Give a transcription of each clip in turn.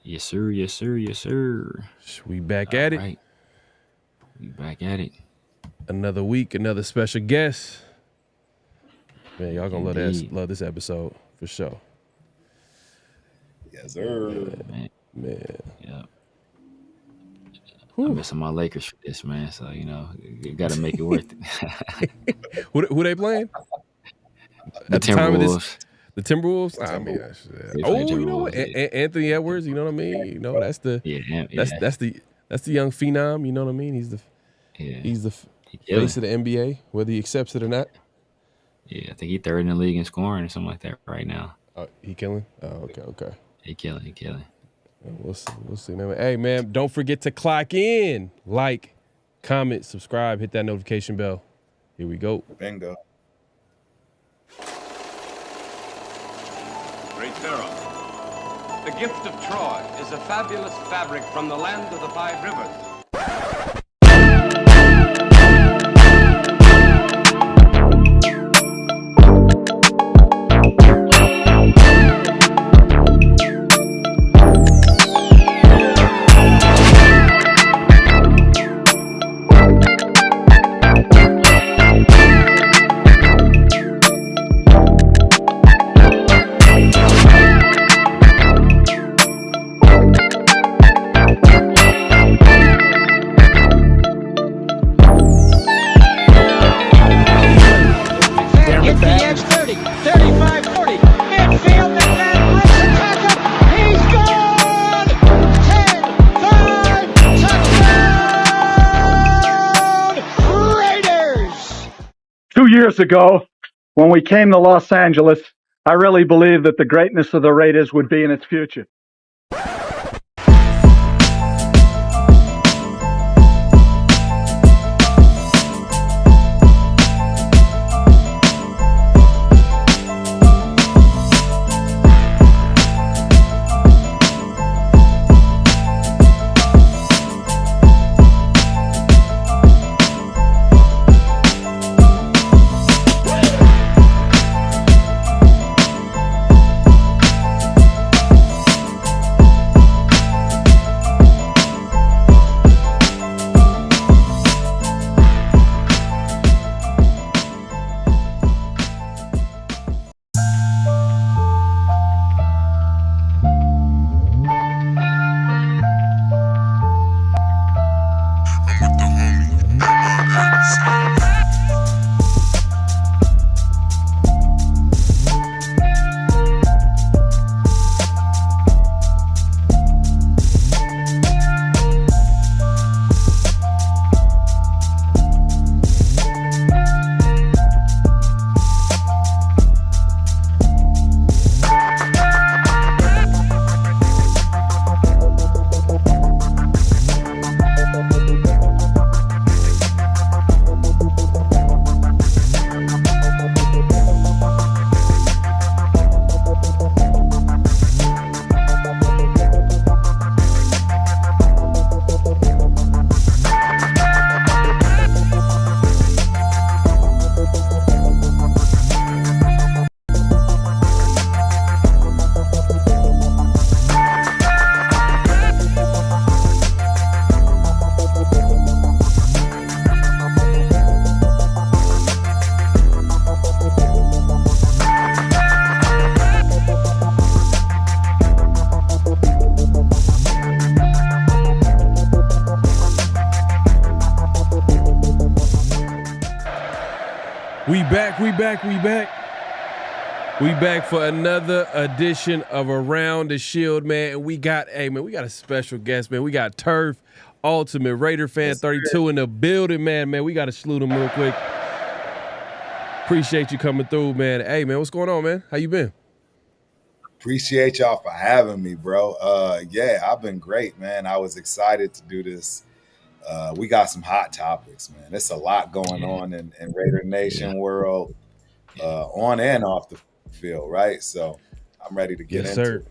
Yes, sir. Yes, sir. Yes, sir. We back at it. Right. We back at it. Another week, another special guest. Man, y'all gonna Indeed. love this episode for sure. Yes, sir. Man. Yeah. I'm missing my Lakers for this, man. So, you got to make it worth it. Who they playing? The Timberwolves. The Timberwolves? I mean, you know what? Anthony Edwards, you know what I mean? You know, that's the young phenom, you know what I mean? He's the face of the NBA, whether he accepts it or not. Yeah, I think he's third in the league in scoring or something like that right now. He killing? Oh, okay. He killing. We'll see. Hey, man, don't forget to clock in. Like, comment, subscribe, hit that notification bell. Here we go. Bingo. Great Pharaoh. The gift of Troy is a fabulous fabric from the land of the five rivers. Years ago, when we came to Los Angeles, I really believed that the greatness of the Raiders would be in its future. We back for another edition of Around the Shield, man. And we got a special guest, man. We got Turf, Ultimate Raider Fan 32 in the building, man. We got to salute him real quick. Appreciate you coming through, man. Hey, man, what's going on, man? How you been? Appreciate y'all for having me, bro. I've been great, man. I was excited to do this. We got some hot topics, man. There's a lot going on in Raider Nation world, on and off the field, right? So I'm ready to get into it.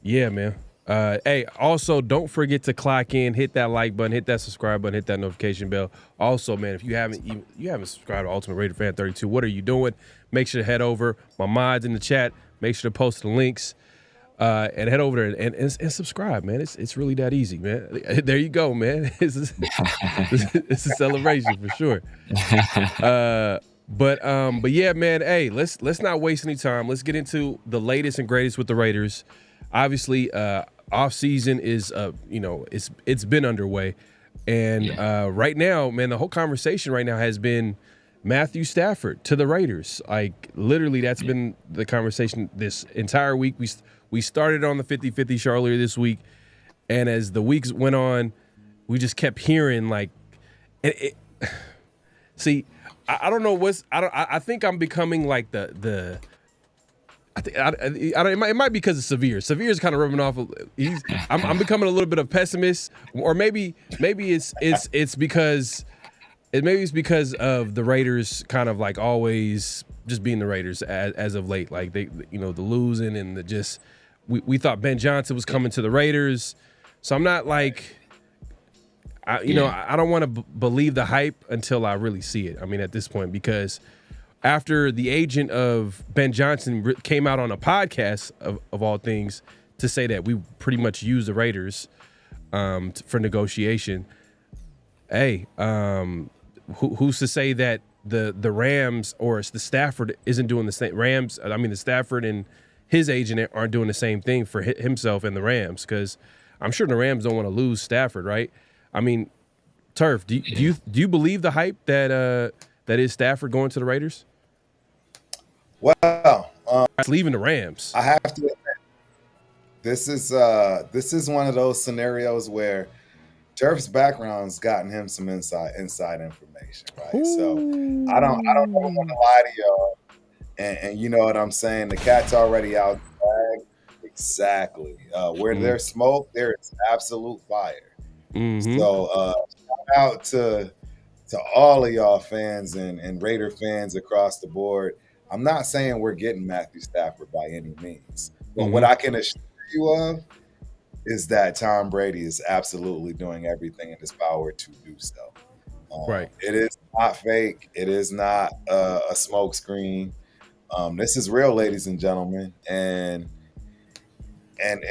Yeah, man. Hey, also don't forget to clock in, hit that like button, hit that subscribe button, hit that notification bell. Also, man, if you haven't subscribed to Ultimate Raider Fan 32, what are you doing? Make sure to head over. My mods in the chat. Make sure to post the links. and head over there and subscribe, man. It's really that easy, man. There you go, man. It's a celebration for sure. But yeah, man. Hey, let's not waste any time. Let's get into the latest and greatest with the Raiders. Obviously, off season is it's been underway, and right now, man, the whole conversation right now has been Matthew Stafford to the Raiders. Like literally, that's been the conversation this entire week. We started on the 50-50 show earlier this week, and as the weeks went on, we just kept hearing like, see, I don't know I think I'm becoming like it might be because of Severe. Severe is kind of rubbing off. I'm becoming a little bit of pessimist, or maybe it's because. Maybe it's because of the Raiders kind of like always just being the Raiders as of late. Like they, the losing and the just we thought Ben Johnson was coming to the Raiders. So I'm not like, I don't want to believe the hype until I really see it. I mean, at this point, because after the agent of Ben Johnson came out on a podcast of all things to say that we pretty much use the Raiders for negotiation. Hey, who's to say that the Rams or the Stafford isn't doing the same? The Stafford and his agent aren't doing the same thing for himself and the Rams, because I'm sure the Rams don't want to lose Stafford, right? I mean, Turf, do you believe the hype that is Stafford going to the Raiders? Well, leaving the Rams. I have to admit, this is one of those scenarios where Turf's background's gotten him some inside information, right? Ooh. So I don't want to lie to y'all, and you know what I'm saying. The cat's already out the bag. Exactly. Where there's smoke, there is absolute fire. Mm-hmm. So shout out to all of y'all fans and Raider fans across the board. I'm not saying we're getting Matthew Stafford by any means, but what I can assure you of is that Tom Brady is absolutely doing everything in his power to do so. Right. It is not fake. It is not a smoke screen. This is real, ladies and gentlemen. And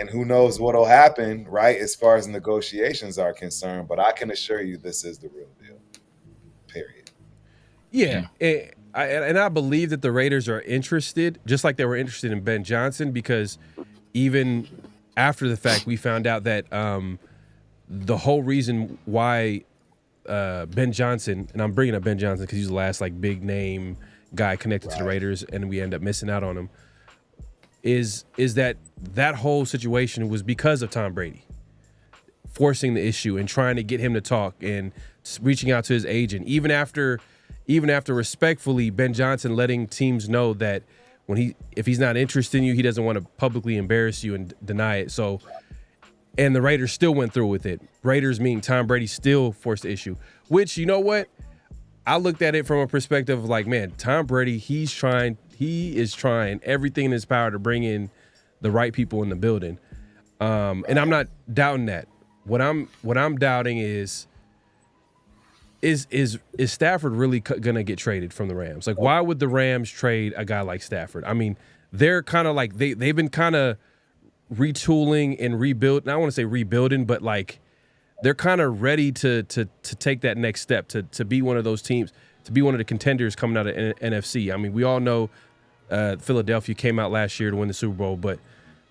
who knows what'll happen, right, as far as negotiations are concerned. But I can assure you this is the real deal, period. Yeah. And I believe that the Raiders are interested, just like they were interested in Ben Johnson, because even – after the fact, we found out that the whole reason why Ben Johnson, and I'm bringing up Ben Johnson because he's the last like big name guy connected to the Raiders, and we end up missing out on him, is that whole situation was because of Tom Brady forcing the issue and trying to get him to talk and reaching out to his agent, even after respectfully Ben Johnson letting teams know that if he's not interested in you, he doesn't want to publicly embarrass you and deny it. So, and the Raiders still went through with it. Raiders meaning Tom Brady still forced the issue, which, you know what? I looked at it from a perspective of like, man, Tom Brady, he is trying everything in his power to bring in the right people in the building. And I'm not doubting that. What I'm doubting is Stafford really gonna get traded from the Rams? Like, why would the Rams trade a guy like Stafford? I mean, they're kind of like they've been kind of retooling and rebuild. I don't want to say rebuilding, but like they're kind of ready to take that next step to be one of those teams, to be one of the contenders coming out of NFC. I mean, we all know Philadelphia came out last year to win the Super Bowl, but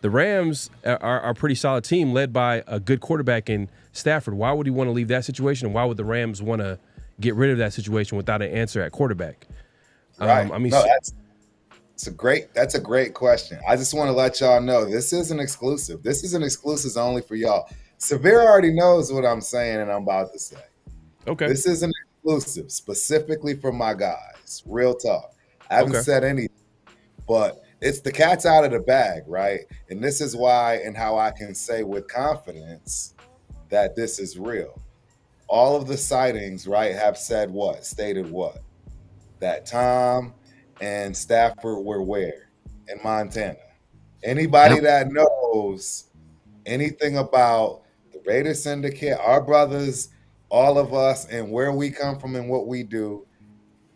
the Rams are a pretty solid team led by a good quarterback in Stafford. Why would he want to leave that situation, and why would the Rams want to get rid of that situation without an answer at quarterback? Right. That's a great question. I just want to let y'all know this is an exclusive. This is an exclusive only for y'all. Severe already knows what I'm saying and I'm about to say. Okay. This is an exclusive specifically for my guys. Real talk. I haven't said anything, but it's the cat's out of the bag, right? And this is why and how I can say with confidence that this is real. All of the sightings, right, have stated what? That Tom and Stafford were where? In Montana. Anybody that knows anything about the Raider Syndicate, our brothers, all of us, and where we come from and what we do,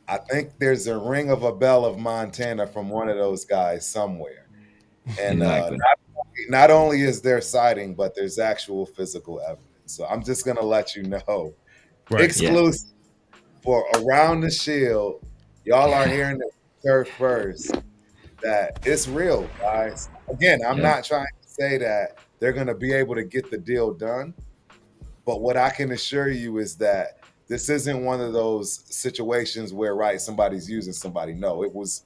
I think there's a ring of a bell of Montana from one of those guys somewhere. And Exactly. not not only is there sighting, but there's actual physical evidence. So I'm just gonna let you know, exclusive for Around the Shield. Y'all are hearing it first that it's real, guys. Again, I'm not trying to say that they're gonna be able to get the deal done, but what I can assure you is that this isn't one of those situations where somebody's using somebody. No, it was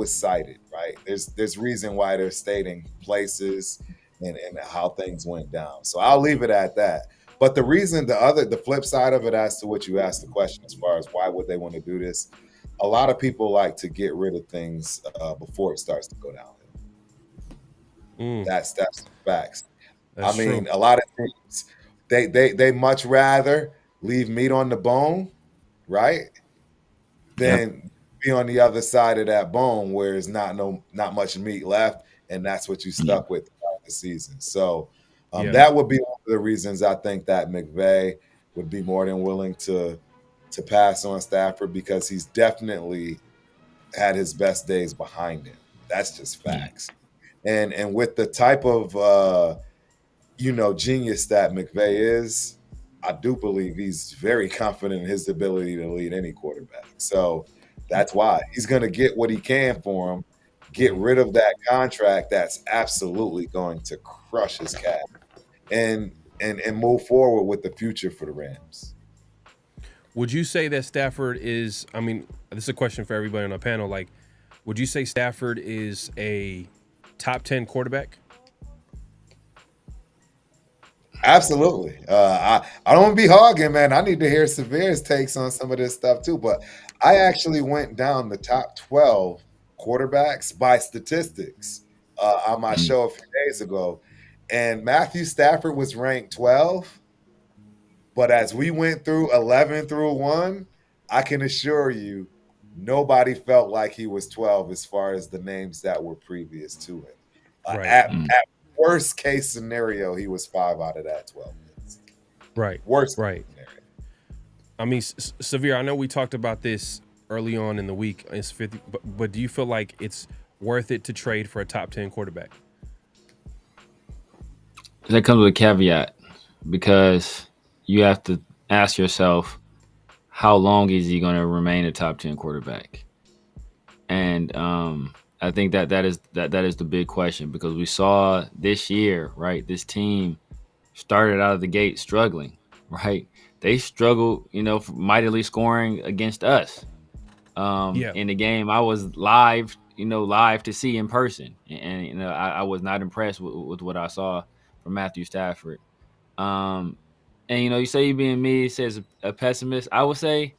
cited, right? There's reason why they're stating places and how things went down. So I'll leave it at that. But the reason, the flip side of it, as to what you asked the question, as far as why would they want to do this, a lot of people like to get rid of things before it starts to go downhill. That's facts. That's I mean, true. a lot of things they much rather leave meat on the bone, right? Than be on the other side of that bone where there's not much meat left, and that's what you stuck with throughout the season. So that would be one of the reasons I think that McVay would be more than willing to pass on Stafford, because he's definitely had his best days behind him. That's just facts. And with the type of genius that McVay is, I do believe he's very confident in his ability to lead any quarterback. So that's why he's going to get what he can for him, get rid of that contract that's absolutely going to crush his cap, and move forward with the future for the Rams. Would you say that Stafford is, I mean, this is a question for everybody on the panel, like, would you say Stafford is a top 10 quarterback? Absolutely. I don't want to be hogging, man. I need to hear Severe's takes on some of this stuff too. But I actually went down the top 12 quarterbacks by statistics on my show a few days ago. And Matthew Stafford was ranked 12. But as we went through 11 through 1, I can assure you nobody felt like he was 12 as far as the names that were previous to him. At worst case scenario, he was 5 out of that 12 minutes. Right. Worst case scenario. I mean, Severe, I know we talked about this early on in the week. It's 50, but do you feel like it's worth it to trade for a top 10 quarterback? That comes with a caveat, because you have to ask yourself, how long is he going to remain a top 10 quarterback? And I think that is the big question, because we saw this year, right? This team started out of the gate struggling, right? They struggled, mightily scoring against us. In the game I was live to see in person, and I was not impressed with what I saw from Matthew Stafford. And you say you being me, says a pessimist. I would say,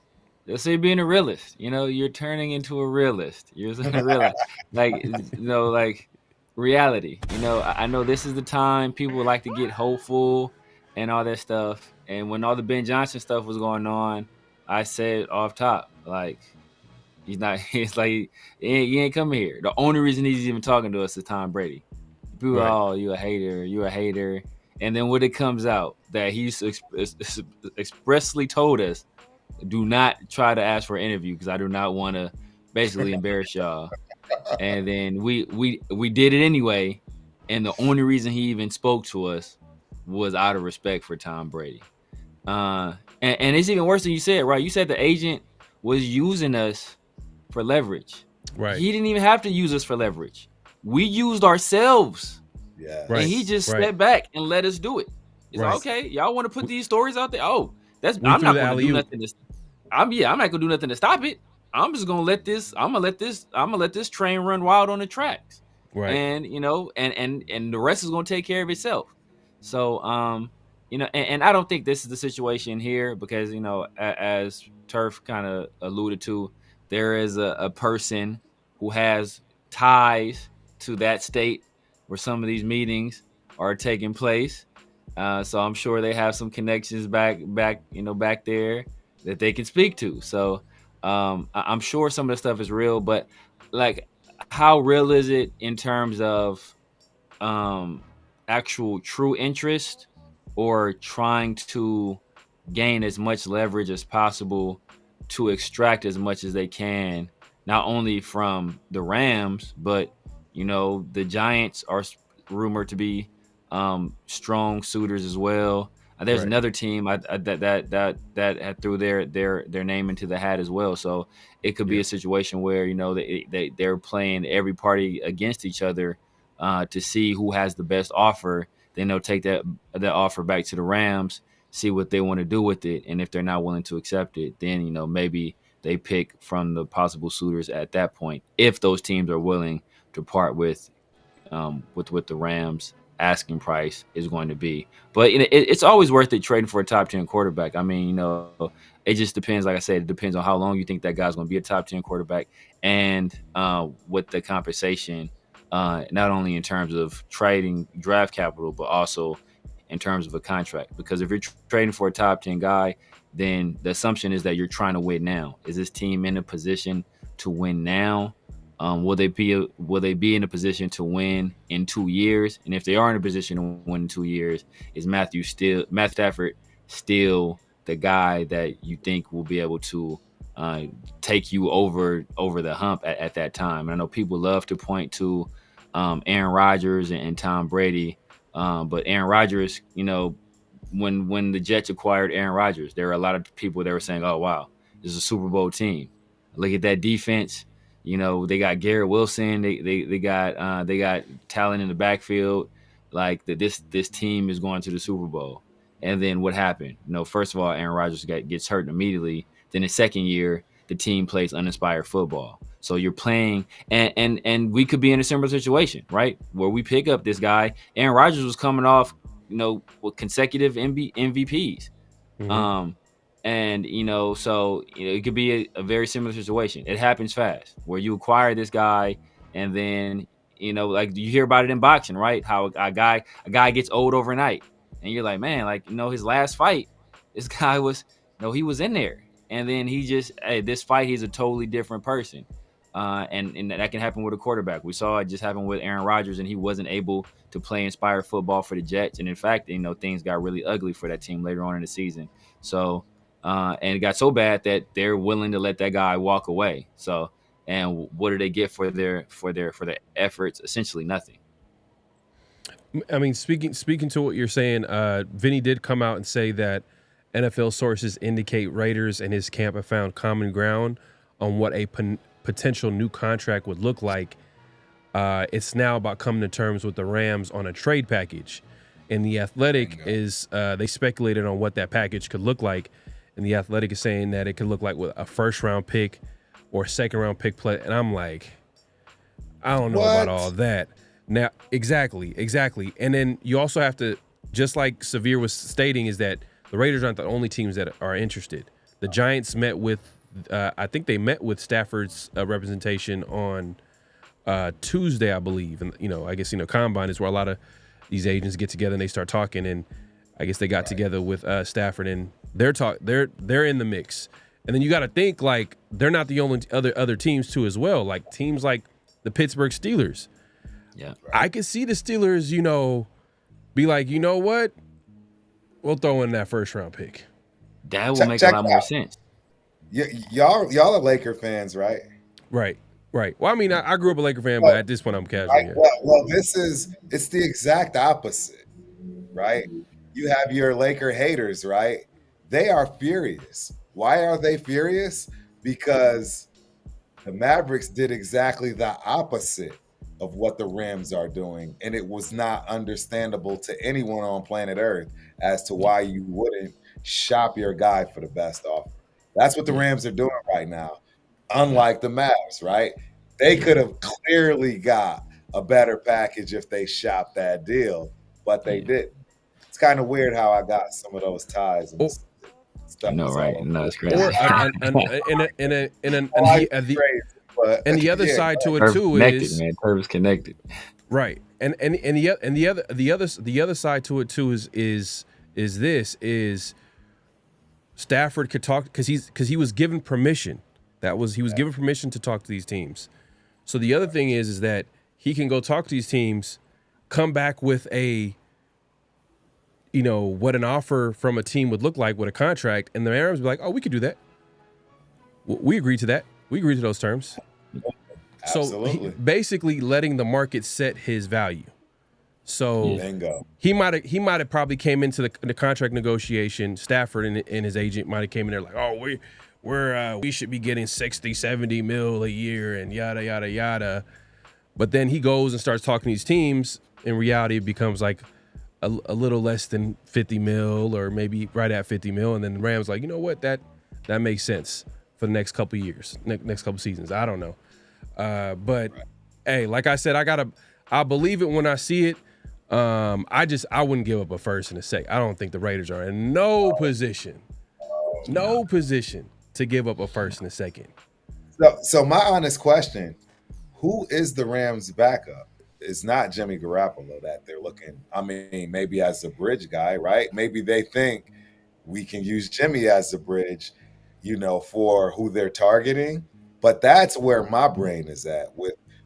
let's say being a realist. You're turning into a realist. You're a realist, like reality. I know this is the time people like to get hopeful and all that stuff. And when all the Ben Johnson stuff was going on, I said off top, like, he's not. It's like he ain't coming here. The only reason he's even talking to us is Tom Brady. People, oh, you a hater. And then when it comes out that he's expressly told us, do not try to ask for an interview, because I do not want to basically embarrass y'all. And then we did it anyway. And the only reason he even spoke to us was out of respect for Tom Brady. And it's even worse than you said, right? You said the agent was using us for leverage. Right. He didn't even have to use us for leverage. We used ourselves. Yeah. Right. And he just stepped back and let us do it. It's like, okay, y'all want to put these stories out there? Oh, I'm not going to do nothing. I'm not going to do nothing to stop it. I'm just going to let this. I'm going to let this train run wild on the tracks. Right. And and the rest is going to take care of itself. So and I don't think this is the situation here, because as Turf kind of alluded to, there is a person who has ties to that state where some of these meetings are taking place. So I'm sure they have some connections back there that they can speak to. So I'm sure some of the stuff is real, but like, how real is it in terms of actual true interest, or trying to gain as much leverage as possible to extract as much as they can, not only from the Rams, but the Giants are rumored to be strong suitors as well. There's Right. another team that had threw their name into the hat as well. So it could be Yeah. a situation where they're playing every party against each other to see who has the best offer. Then they'll take that offer back to the Rams, see what they want to do with it, and if they're not willing to accept it, then maybe they pick from the possible suitors at that point. If those teams are willing to part with what the Rams asking price is going to be. But it's always worth it trading for a top 10 quarterback. I mean, it just depends. Like I said, it depends on how long you think that guy's going to be a top 10 quarterback, and with the compensation, not only in terms of trading draft capital, but also in terms of a contract. Because if you're trading for a top 10 guy, then the assumption is that you're trying to win now. Is this team in a position to win now? Will they be in a position to win in 2 years? And if they are in a position to win in 2 years, is Matthew Stafford still the guy that you think will be able to take you over the hump at that time? And I know people love to point to Aaron Rodgers and Tom Brady, but Aaron Rodgers, when the Jets acquired Aaron Rodgers, there were a lot of people that were saying, "Oh wow, this is a Super Bowl team. Look at that defense." They got Garrett Wilson. They got talent in the backfield. Like this team is going to the Super Bowl. And then what happened? First of all, Aaron Rodgers gets hurt immediately. Then the second year, the team plays uninspired football. So you're playing, and we could be in a similar situation, right? Where we pick up this guy. Aaron Rodgers was coming off, with consecutive MVPs. Mhm. And so it could be a very similar situation. It happens fast where you acquire this guy, and then like you hear about it in boxing, right? How a guy gets old overnight, and you're like, man, like his last fight, this guy was he was in there, and then he just this fight he's a totally different person. And that can happen with a quarterback. We saw it just happen with Aaron Rodgers, and he wasn't able to play inspired football for the Jets. And in fact, things got really ugly for that team later on in the season. So, and it got so bad that they're willing to let that guy walk away. So, and what do they get for their efforts? Essentially nothing. I mean, speaking to what you're saying, Vinny did come out and say that NFL sources indicate Raiders and his camp have found common ground on what a potential new contract would look like. It's now about coming to terms with the Rams on a trade package. And The Athletic is they speculated on what that package could look like. And The Athletic is saying that it could look like with a first-round pick or second-round pick play. And I'm like, I don't know about all that. Now, exactly. And then you also have to, just like Severe was stating, is that the Raiders aren't the only teams that are interested. The Giants met with, I think they met with Stafford's representation on Tuesday, I believe. And, I guess, Combine is where a lot of these agents get together and they start talking. And I guess they got together with Stafford, and they're in the mix. And then you got to think, like, they're not the only other teams too as well. Like teams like the Pittsburgh Steelers. Yeah, I could see the Steelers, be like, you know what? We'll throw in that first round pick. That will make a lot more sense. Y'all are Laker fans, right? Right. Well, I mean, I grew up a Laker fan, but at this point, I'm casual. Right? Yeah. Well, it's the exact opposite, right? You have your Laker haters, right? They are furious. Why are they furious? Because the Mavericks did exactly the opposite of what the Rams are doing, and it was not understandable to anyone on planet Earth as to why you wouldn't shop your guy for the best offer. That's what the Rams are doing right now, unlike the Mavs, right? They could have clearly got a better package if they shopped that deal, but they didn't. It's kind of weird how I got some of those ties and stuff. No, right? No, it's crazy. Or and the other side to it too is Turf is connected. Right. And the other side to it too is Stafford could talk because he was given permission. He was given permission to talk to these teams. So the other thing is that he can go talk to these teams, come back with what an offer from a team would look like with a contract, and the Rams be like, oh, we could do that. We agree to that. We agree to those terms. Absolutely. So basically letting the market set his value. So Bingo. he might have probably came into the contract negotiation. Stafford and his agent might have came in there like, oh, we should be getting 60, 70 mil a year and yada yada yada. But then he goes and starts talking to these teams. In reality, it becomes like a little less than 50 mil or maybe right at 50 mil. And then the Rams like, you know what, that makes sense for the next couple years, next couple seasons. I don't know. But hey, like I said, I believe it when I see it. I wouldn't give up a first and a second. I don't think the Raiders are in no position to give up a first and a second. So my honest question, who is the Rams' backup? It's not Jimmy Garoppolo that they're looking. I mean, maybe as a bridge guy, right? Maybe they think we can use Jimmy as a bridge, for who they're targeting. But that's where my brain is at.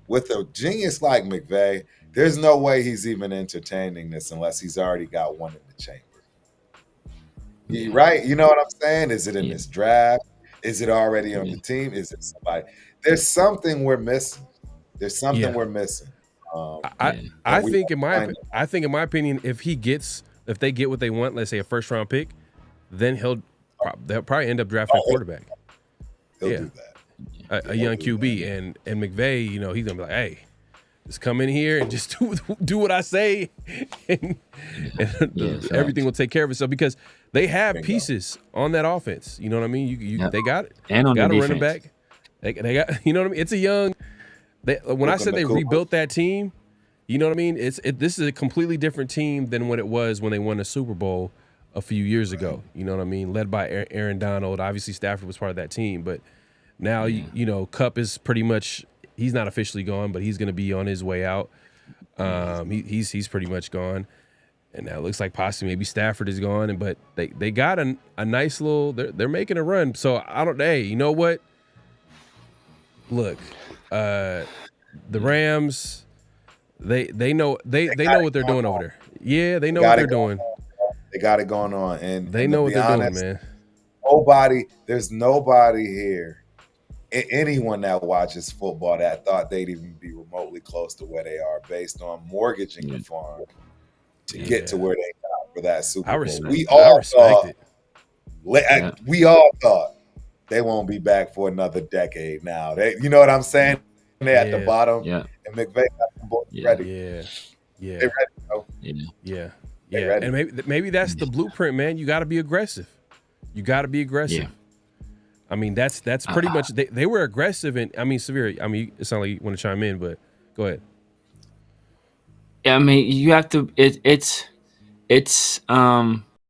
With a genius like McVay, there's no way he's even entertaining this unless he's already got one in the chamber. Right? You know what I'm saying? Is it in this draft? Is it already on the team? Is it somebody? There's something we're missing. We're missing. I think in my opinion, if they get what they want, let's say a first round pick, then they'll probably end up drafting a quarterback. He'll do that. A young QB and McVay, he's gonna be like, hey, just come in here and just do what I say, and everything will take care of itself because they have pieces on that offense. You know what I mean? They got it. And on got the a running back. They got, you know what I mean? It's a young. When I said they rebuilt that team, you know what I mean? This is a completely different team than what it was when they won the Super Bowl a few years ago. You know what I mean? Led by Aaron Donald. Obviously, Stafford was part of that team, but now Kupp is pretty much. He's not officially gone, but he's going to be on his way out. He's pretty much gone, and now it looks like possibly maybe Stafford is gone. But they got a nice little. They're making a run. So I don't. Hey, you know what? Look. The Rams, they know what they're doing over there. Yeah, they know what they're doing. They got it going on, and they know what they're doing, man. There's nobody here, anyone that watches football that thought they'd even be remotely close to where they are based on mortgaging the farm to get to where they got for that Super Bowl. We all thought they won't be back for another decade now. You know what I'm saying? They're at the bottom. Yeah. And McVay got them both ready. Yeah. They're ready, bro. Yeah. And maybe that's the blueprint, man. You got to be aggressive. Yeah. I mean, that's pretty much they were aggressive and Severe. It sounds like you want to chime in, but go ahead. Yeah, you have to.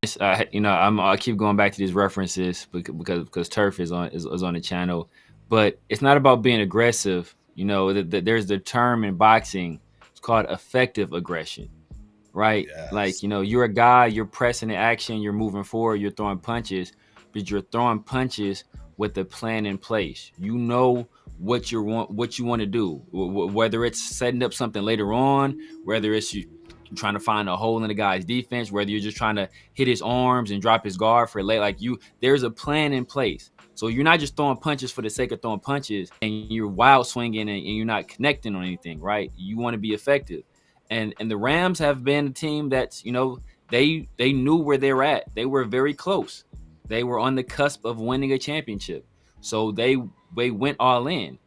I keep going back to these references because Turf is on the channel, but it's not about being aggressive. There's the term in boxing. It's called effective aggression, right? Yes. Like you're a guy, you're pressing the action, you're moving forward, you're throwing punches, but you're throwing punches with a plan in place. You know what you want to do, whether it's setting up something later on, whether it's you trying to find a hole in the guy's defense, whether you're just trying to hit his arms and drop his guard for late, there's a plan in place. So you're not just throwing punches for the sake of throwing punches and you're wild swinging and you're not connecting on anything, right? You want to be effective. And the Rams have been a team that, they knew where they're at. They were very close. They were on the cusp of winning a championship. So they went all in.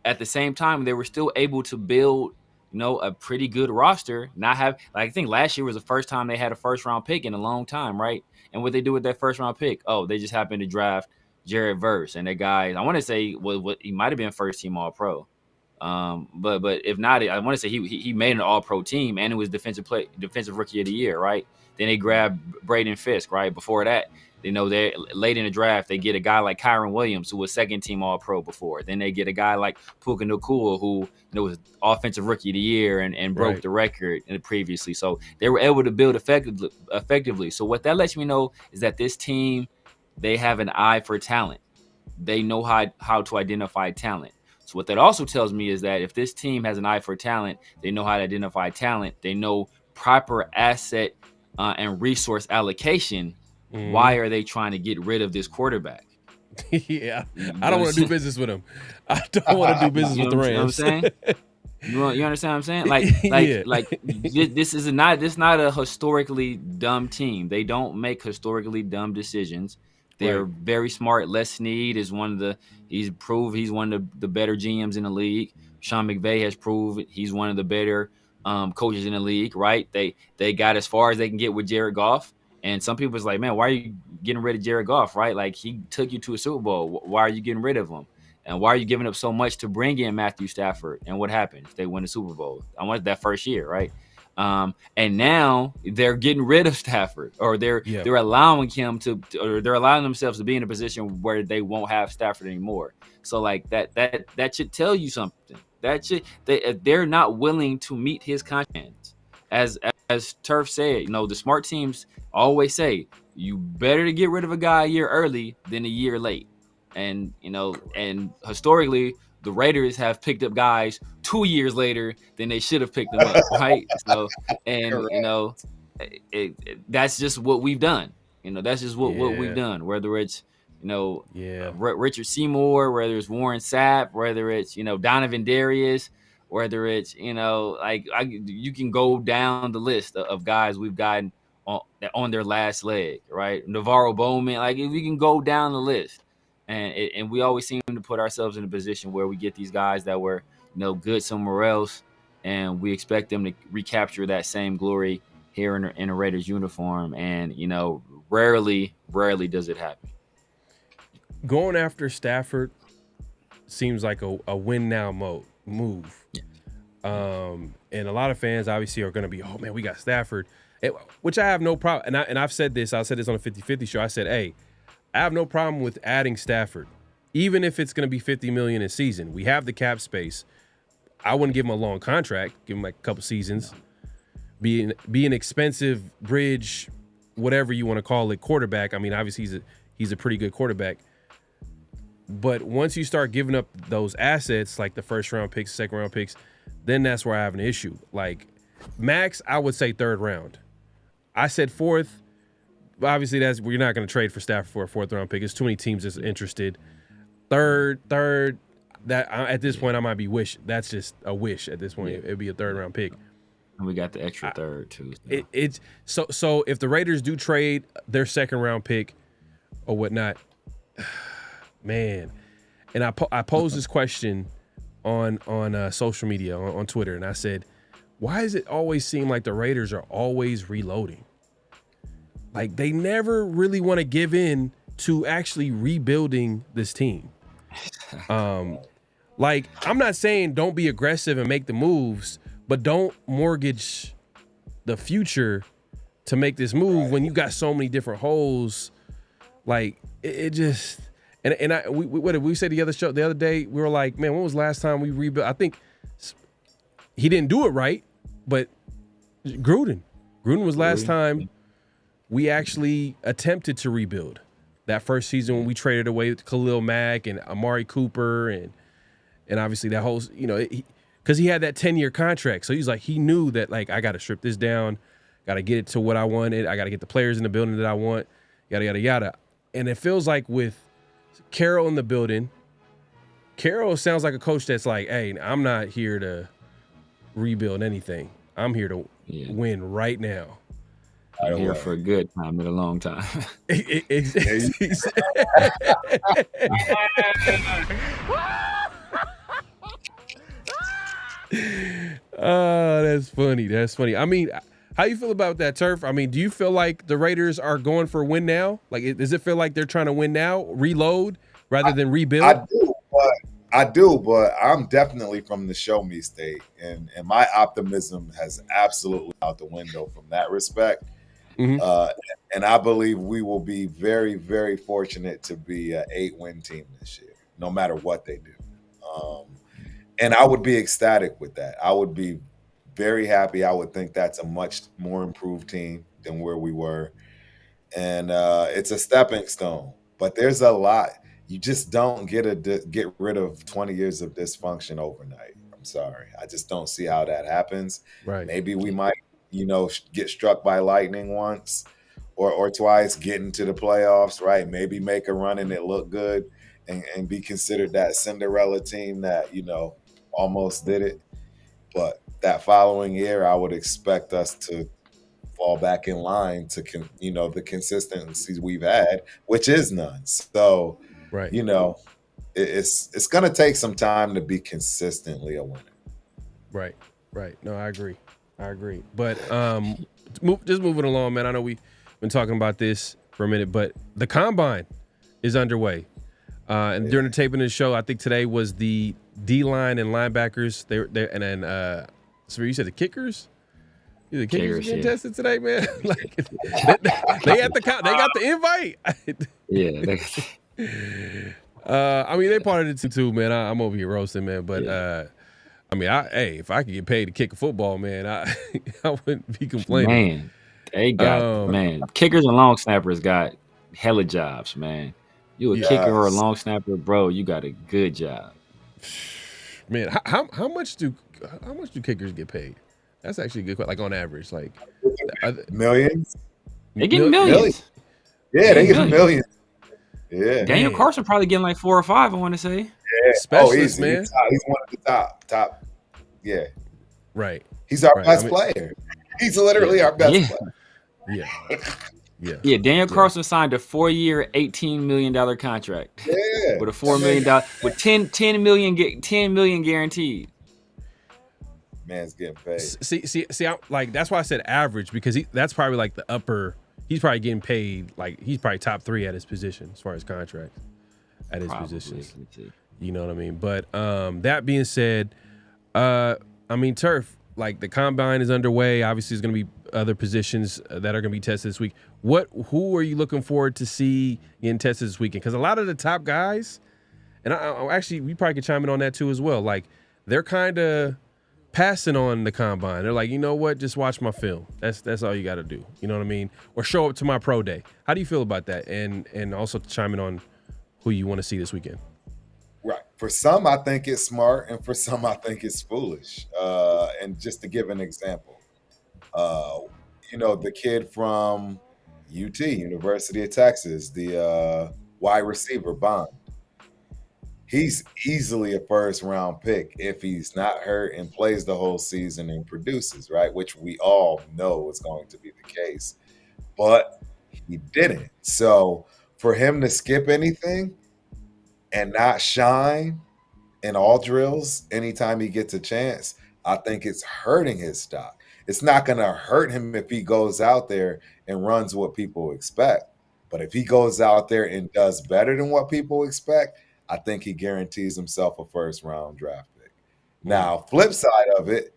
At the same time, they were still able to build a pretty good roster. I think last year was the first time they had a first round pick in a long time, right? And what they do with that first round pick? Oh, they just happened to draft Jared Verse, and that guy, I want to say he might have been first team All Pro. But if not, I want to say he made an All Pro team, and it was defensive rookie of the year, right? Then they grabbed Braden Fisk, right? Before that, they're late in the draft. They get a guy like Kyron Williams, who was second team All Pro before. Then they get a guy like Puka Nacua, who was offensive rookie of the year and broke the record previously. So they were able to build effectively. So what that lets me know is that this team, they have an eye for talent. They know how to identify talent. So what that also tells me is that if this team has an eye for talent, they know how to identify talent. They know proper asset and resource allocation. Why are they trying to get rid of this quarterback? Yeah, I don't want to do business with him. I don't want to do business with the Rams. You know what I'm saying? You understand what I'm saying? Like Yeah. this is not a historically dumb team. They don't make historically dumb decisions. They're Right. very smart. Les Snead is he's proved he's one of the better GMs in the league. Sean McVay has proved he's one of the better coaches in the league, right? They got as far as they can get with Jared Goff. And some people is like, man, why are you getting rid of Jared Goff, right? Like, he took you to a Super Bowl. Why are you getting rid of him? And why are you giving up so much to bring in Matthew Stafford? And what happened if they win the Super Bowl? I wanted that first year, right? And now they're getting rid of Stafford, or they're allowing him or they're allowing themselves to be in a position where they won't have Stafford anymore. So like that should tell you something. They're not willing to meet his contract. As Turf said, the smart teams always say you better to get rid of a guy a year early than a year late. And and historically, the Raiders have picked up guys 2 years later than they should have picked them up, right? So, and that's just what we've done. That's just what we've done. Whether it's Richard Seymour, whether it's Warren Sapp, whether it's Donovan Darius, whether it's you can go down the list of guys we've gotten on their last leg, right? Navarro Bowman, like we can go down the list. And we always seem to put ourselves in a position where we get these guys that were good somewhere else, and we expect them to recapture that same glory here in a Raiders uniform. And rarely does it happen. Going after Stafford seems like a win now move. Yeah. And a lot of fans obviously are going to be, oh man, we got Stafford, which I have no problem. And I've said this. I said this on a 50-50 show. I said, hey, I have no problem with adding Stafford, even if it's going to be $50 million a season. We have the cap space. I wouldn't give him a long contract. Give him like a couple seasons. Be an expensive bridge, whatever you want to call it, quarterback. I mean, obviously he's a pretty good quarterback. But once you start giving up those assets, like the first round picks, second round picks, then that's where I have an issue. Like max, I would say third round. I said fourth. Obviously, we're not going to trade for Stafford for a fourth round pick. There's too many teams that's interested. Third. That at this point I might be that's just a wish at this point. It'd be a third round pick. And we got the extra third too. So. So if the Raiders do trade their second round pick or whatnot, man. And I posed this question on social media on Twitter, and I said, why does it always seem like the Raiders are always reloading? Like they never really want to give in to actually rebuilding this team. Like I'm not saying don't be aggressive and make the moves, but don't mortgage the future to make this move when you got so many different holes. Like it just what did we say the other day? We were like, man, when was the last time we rebuilt? I think he didn't do it right, but Gruden was last time we actually attempted to rebuild. That first season when we traded away Khalil Mack and Amari Cooper and obviously that whole, because he had that 10-year contract. So he's like, he knew that like, I got to strip this down, got to get it to what I wanted. I got to get the players in the building that I want, yada, yada, yada. And it feels like with Carroll in the building, Carroll sounds like a coach that's like, hey, I'm not here to rebuild anything. I'm here to win right now. I'm here for a good time and a long time. Oh, that's funny. I mean, how you feel about that, Turf? I mean, do you feel like the Raiders are going for a win now? Like, does it feel like they're trying to win now, reload, rather than rebuild? I do, but I'm definitely from the show me state, and my optimism has absolutely out the window from that respect. Mm-hmm. And I believe we will be very, very fortunate to be an 8-win team this year, no matter what they do. And I would be ecstatic with that. I would be very happy. I would think that's a much more improved team than where we were. And it's a stepping stone. But there's a lot. You just don't get rid of 20 years of dysfunction overnight. I'm sorry. I just don't see how that happens. Right. Maybe we might, get struck by lightning once or twice, get into the playoffs, right? Maybe make a run and it look good and be considered that Cinderella team that, almost did it. But that following year, I would expect us to fall back in line to the consistencies we've had, which is none. So, Right. it's going to take some time to be consistently a winner. Right. No, I agree. But just moving along, man. I know we've been talking about this for a minute, but the combine is underway. And during the taping of the show, I think today was the D-line and linebackers. And then so you said the kickers? The kickers getting tested today, man. Like they at the count. They got the invite. Yeah. I mean, they part of the team too, man. I'm over here roasting, man. But I mean, if I could get paid to kick a football, man, I wouldn't be complaining. Man, they got kickers and long snappers got hella jobs, man. You a kicker or a long snapper, bro? You got a good job. Man, how much do kickers get paid? That's actually a good question. Like on average, like millions. They get millions. Yeah, they get millions. Yeah. Daniel Carson probably getting like 4 or 5. I want to say. Yeah. Specialist, man. He's one of the top. Yeah. Right. He's our best player. He's literally our best player. Yeah. Daniel Carson signed a 4-year, $18 million contract. Yeah. With a $4 million with 10 million guaranteed. Man's getting paid. See, like that's why I said average, because that's probably like the upper. He's probably getting paid like he's probably top 3 at his position as far as contracts at his positions. You know what I mean? But that being said, I mean, Turf, like the combine is underway. Obviously, there's going to be other positions that are going to be tested this week. Who are you looking forward to see getting tested this weekend? Because a lot of the top guys, and I actually we probably could chime in on that too as well. Like they're kind of passing on the combine. They're like, you know what? Just watch my film. That's all you got to do. You know what I mean? Or show up to my pro day. How do you feel about that? And also chime in on who you want to see this weekend. Right. For some, I think it's smart, and for some, I think it's foolish. And just to give an example, the kid from UT, University of Texas, the wide receiver, Bond. He's easily a first-round pick if he's not hurt and plays the whole season and produces, right? Which we all know is going to be the case. But he didn't. So for him to skip anything and not shine in all drills anytime he gets a chance, I think it's hurting his stock. It's not going to hurt him if he goes out there and runs what people expect. But if he goes out there and does better than what people expect, I think he guarantees himself a first-round draft pick. Now, flip side of it,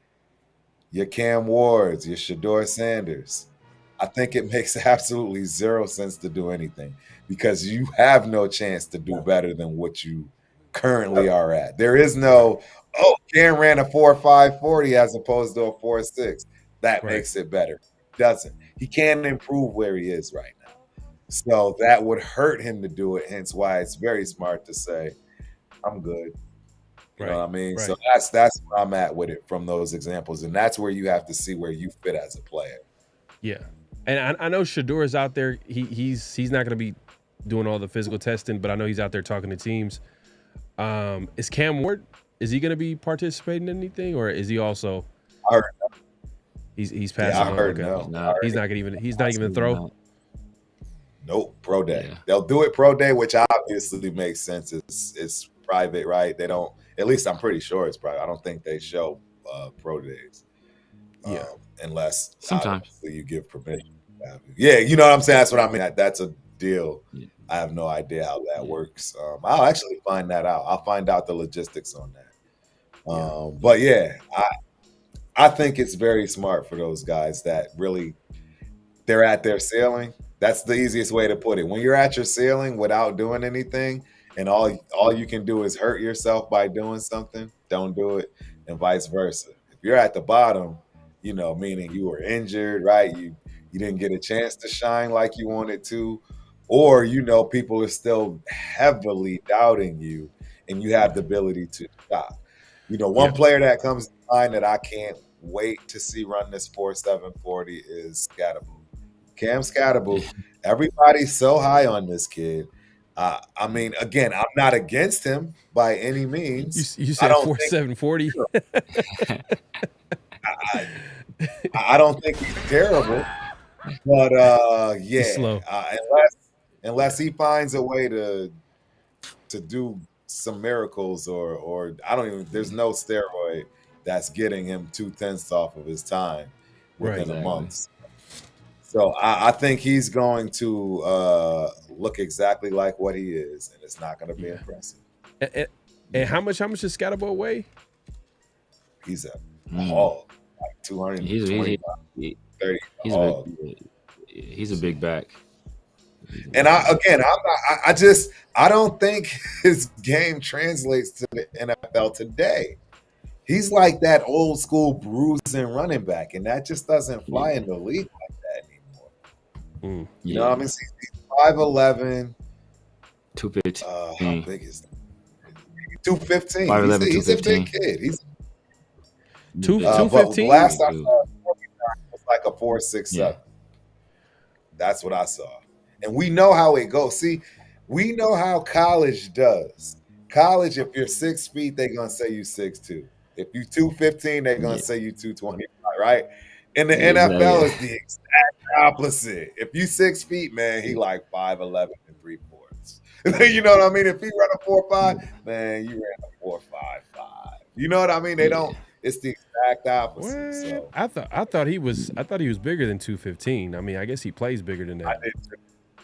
your Cam Wards, your Shedeur Sanders, I think it makes absolutely zero sense to do anything because you have no chance to do better than what you currently are at. There is no, Cam ran a 4.5 40 as opposed to a 4.6. That makes it better. Doesn't. He can't improve where he is right now. So that would hurt him to do it, hence why it's very smart to say, I'm good. You know what I mean? Right. So that's where I'm at with it from those examples. And that's where you have to see where you fit as a player. Yeah. And I know Shedeur is out there. He's not going to be doing all the physical testing, but I know he's out there talking to teams. Is Cam Ward, is he going to be participating in anything, or is he also I heard no. He's passing on? I heard no. He's not even throw? Nope, pro day. Yeah. They'll do it pro day, which obviously makes sense. It's private, right? They don't. At least I'm pretty sure it's private. I don't think they show pro days. Unless sometimes you give permission. Yeah, you know what I'm saying. That's what I mean. That's a deal. Yeah. I have no idea how that works. I'll actually find that out. I'll find out the logistics on that. But yeah, I think it's very smart for those guys that really they're at their ceiling. That's the easiest way to put it. When you're at your ceiling without doing anything, and all you can do is hurt yourself by doing something, don't do it, and vice versa. If you're at the bottom, meaning you were injured, right? You didn't get a chance to shine like you wanted to, or people are still heavily doubting you, and you have the ability to stop. One player that comes to mind that I can't wait to see run this 4.7 40 is Scatterbo. Cam Scatterbo. Everybody's so high on this kid. I mean, again, I'm not against him by any means. You I said don't 4.7 40. I don't think he's terrible, but He's yeah, slow. unless he finds a way to do some miracles, or I don't even. There's no steroid that's getting him 2/10 off of his time Right. within a Exactly. month. So I think he's going to look exactly like what he is, and it's not going to be Yeah. impressive. And how much does Scatterbo weigh? He's a Mm. hog, like 220, 30 He's hog. he's a big back. And I don't think his game translates to the NFL today. He's like that old school bruising running back, and that just doesn't fly in the league like that anymore. You know what I mean? He's 5'11", 215. how big is that? 215. 5'11", He's a big 215. kid. He's 215. But last I saw, it was like a 4.67. Yeah. That's what I saw. And we know how it goes. See, we know how college does. College, if you're 6 feet, they're gonna say you 6'2". If you 215, they're gonna say you 225, right? In the NFL, it's the exact opposite. If you 6 feet, man, he like 5'11" and 3/4. You know what I mean? If he run a 4.5, man, you ran a 4.55. You know what I mean? They don't. It's the exact opposite. What? So I thought he was bigger than 215. I mean, I guess he plays bigger than that. I did too.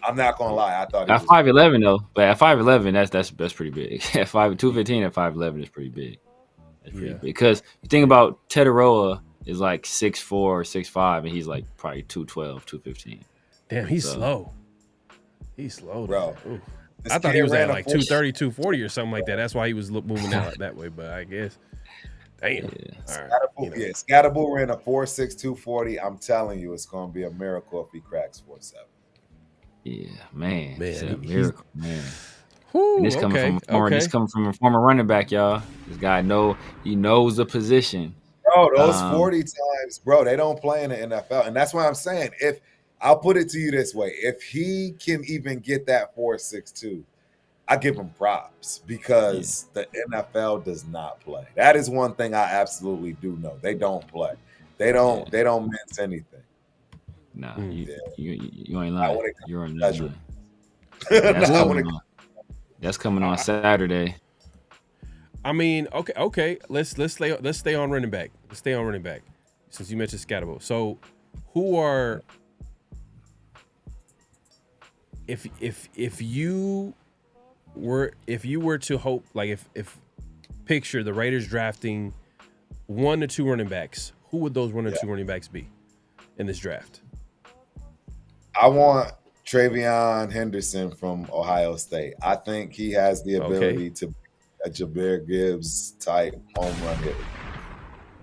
I'm not gonna lie. I thought at 5'11" though, but at 5'11", that's pretty big. At 215 at 5'11" is pretty big. That's pretty big. Because you think about Tetaroa is like 6'4" or 6'5", and he's like probably 212, 215. Damn, he's slow. He's slow, bro. I thought he was at like 230, 240 or something like that. That's why he was moving out that way. But I guess, damn. All right. Scatterbull ran a 4.6, 240. I'm telling you, it's gonna be a miracle if he cracks 4.7. Yeah, man, it's a miracle, man. Whew, and this coming from a former running back, y'all. This guy he knows the position. Bro, those 40 times, bro, they don't play in the NFL, and that's why I'm saying, if I'll put it to you this way, if he can even get that 4.62, I give him props, because the NFL does not play. That is one thing I absolutely do know. They don't play. They don't mince anything. Nah, you ain't lying. You're on that. That's coming on Saturday. I mean, okay. Let's stay on running back. Let's stay on running back, since you mentioned Scatterbo. So, who are if you were to hope, like if picture the Raiders drafting 1 to 2 running backs, who would those 1 or 2 running backs be in this draft? I want Travion Henderson from Ohio State. I think he has the ability to be a Jahmyr Gibbs type home run hitter.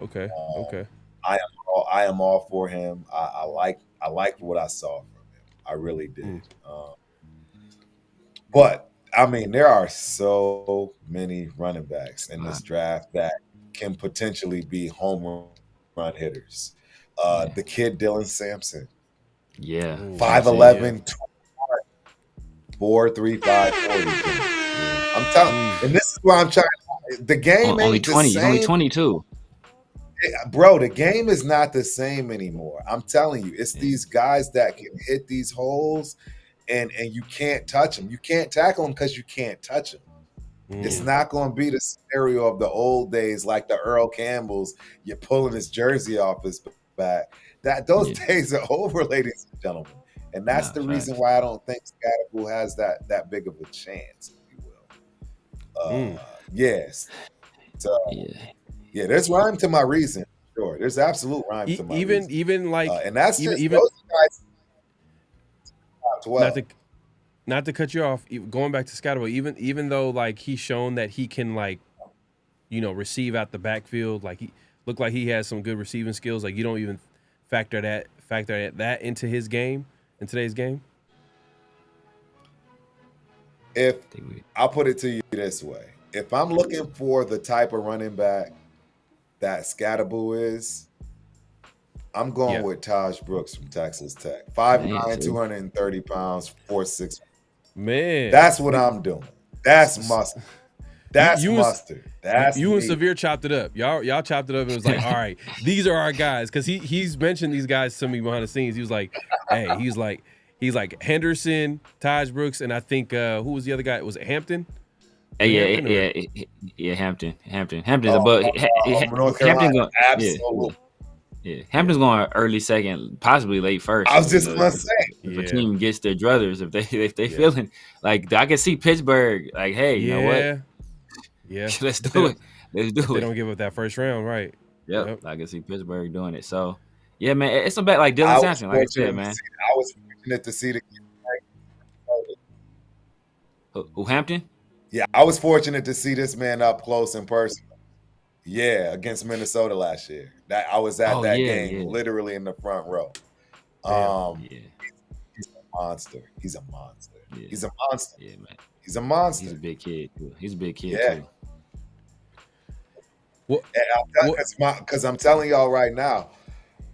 Okay. I am all for him. I liked what I saw from him. I really did. But I mean, there are so many running backs in this draft that can potentially be home run hitters. The kid Dylan Sampson. Yeah. 5'11", 4.35, 40. I'm telling you, and this is why I'm trying. The game only ain't 20. the same. He's only 22. Bro, the game is not the same anymore. I'm telling you, it's these guys that can hit these holes, and you can't touch them. You can't tackle them because you can't touch them. It's not going to be the scenario of the old days, like the Earl Campbells. You're pulling his jersey off his back. Those days are over, ladies and gentlemen. And that's the reason why I don't think Scatterbull has that big of a chance, if you will. Yes. So, there's rhyme to my reason. Sure. There's absolute rhyme to my reason. Even like and that's even, just those guys top 12. Not to cut you off, going back to Scatterbull, even though like he's shown that he can receive out the backfield, like he looked like he has some good receiving skills, like you don't even factor that into his game, in today's game? If I'll put it to you this way. If I'm looking for the type of running back that Scatterbull is, I'm going with Taj Brooks from Texas Tech. 5'9", 230 pounds, 4.6. Man, That's what I'm doing. That's mustard. That's you mustard. That's you and me. Severe chopped it up. Y'all chopped it up and was like, all right, these are our guys. Because he's mentioned these guys to me behind the scenes. He was like, hey, he's like Henderson, Taj Brooks, and I think who was the other guy? Was it Hampton? Hampton. Hampton's above. North Hampton Carolina. going, Absolutely. yeah. Hampton's going early second, possibly late first. I was just gonna say. If a team gets their druthers, if they feeling like, I can see Pittsburgh like, hey, you know what? Yeah, Let's do it. Let's do it. They don't give up that first round, right? Yep. I can see Pittsburgh doing it. So, yeah, man, it's a bet like Dylan Sampson, like I said, man. I was fortunate to see Who, Hampton? Yeah, I was fortunate to see this man up close in person. Yeah, against Minnesota last year. That I was at game, literally in the front row. He's a monster. He's a monster. Yeah. He's a monster. Yeah, man. He's a monster. He's a big kid too. Yeah. Too. Because I'm telling y'all right now,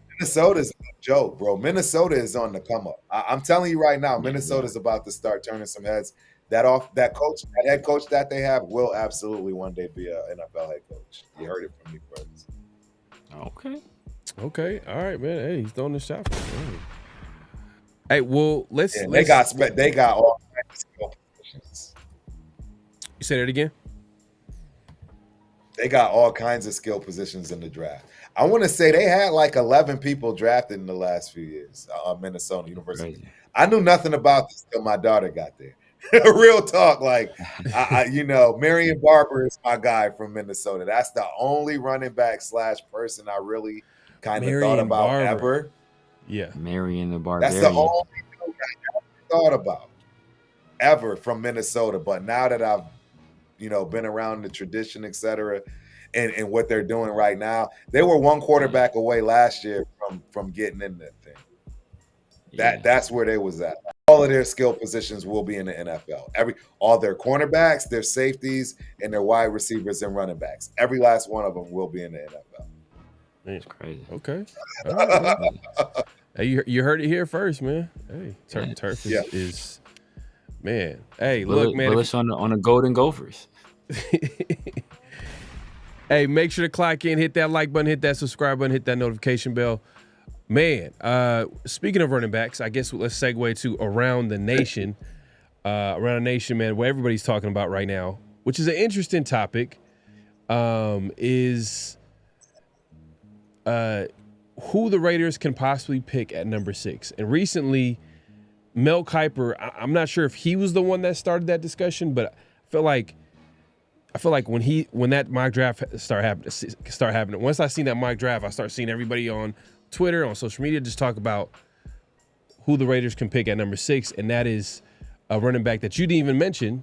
Minnesota's a joke, bro. Minnesota is on the come up. I'm telling you right now, Minnesota's about to start turning some heads. That head coach that they have will absolutely one day be an NFL head coach. You heard it from me first. Okay. All right, man. Hey, he's throwing the shot for me. Hey, well, let's. They got all kinds of skill positions. You say that again? They got all kinds of skill positions in the draft. I want to say they had like 11 people drafted in the last few years. Minnesota University. Crazy. I knew nothing about this till my daughter got there. Real talk, like Marion Barber is my guy from Minnesota. That's the only running back / person I really kind of thought about ever. Yeah, Marion the Barbarian. That's the only thing I ever thought about ever from Minnesota. But now that I've been around the tradition, et cetera, and what they're doing right now, they were one quarterback away last year from getting in that thing. That's where they was at. All of their skill positions will be in the NFL. All their cornerbacks, their safeties, and their wide receivers and running backs. Every last one of them will be in the NFL. It's crazy. Okay. All right, hey, you heard it here first, man. Hey, turf is man. Hey, look, man. Bullish on the Golden Gophers. Hey, make sure to clock in, hit that like button, hit that subscribe button, hit that notification bell. Man, speaking of running backs, I guess let's segue to Around the Nation. Around the Nation, man, what everybody's talking about right now, which is an interesting topic, is who the Raiders can possibly pick at number 6. And recently, Mel Kiper, I'm not sure if he was the one that started that discussion, but I feel like when that mock draft start happening, once I seen that mock draft, I start seeing everybody on Twitter, on social media, just talk about who the Raiders can pick at number 6, and that is a running back that you didn't even mention,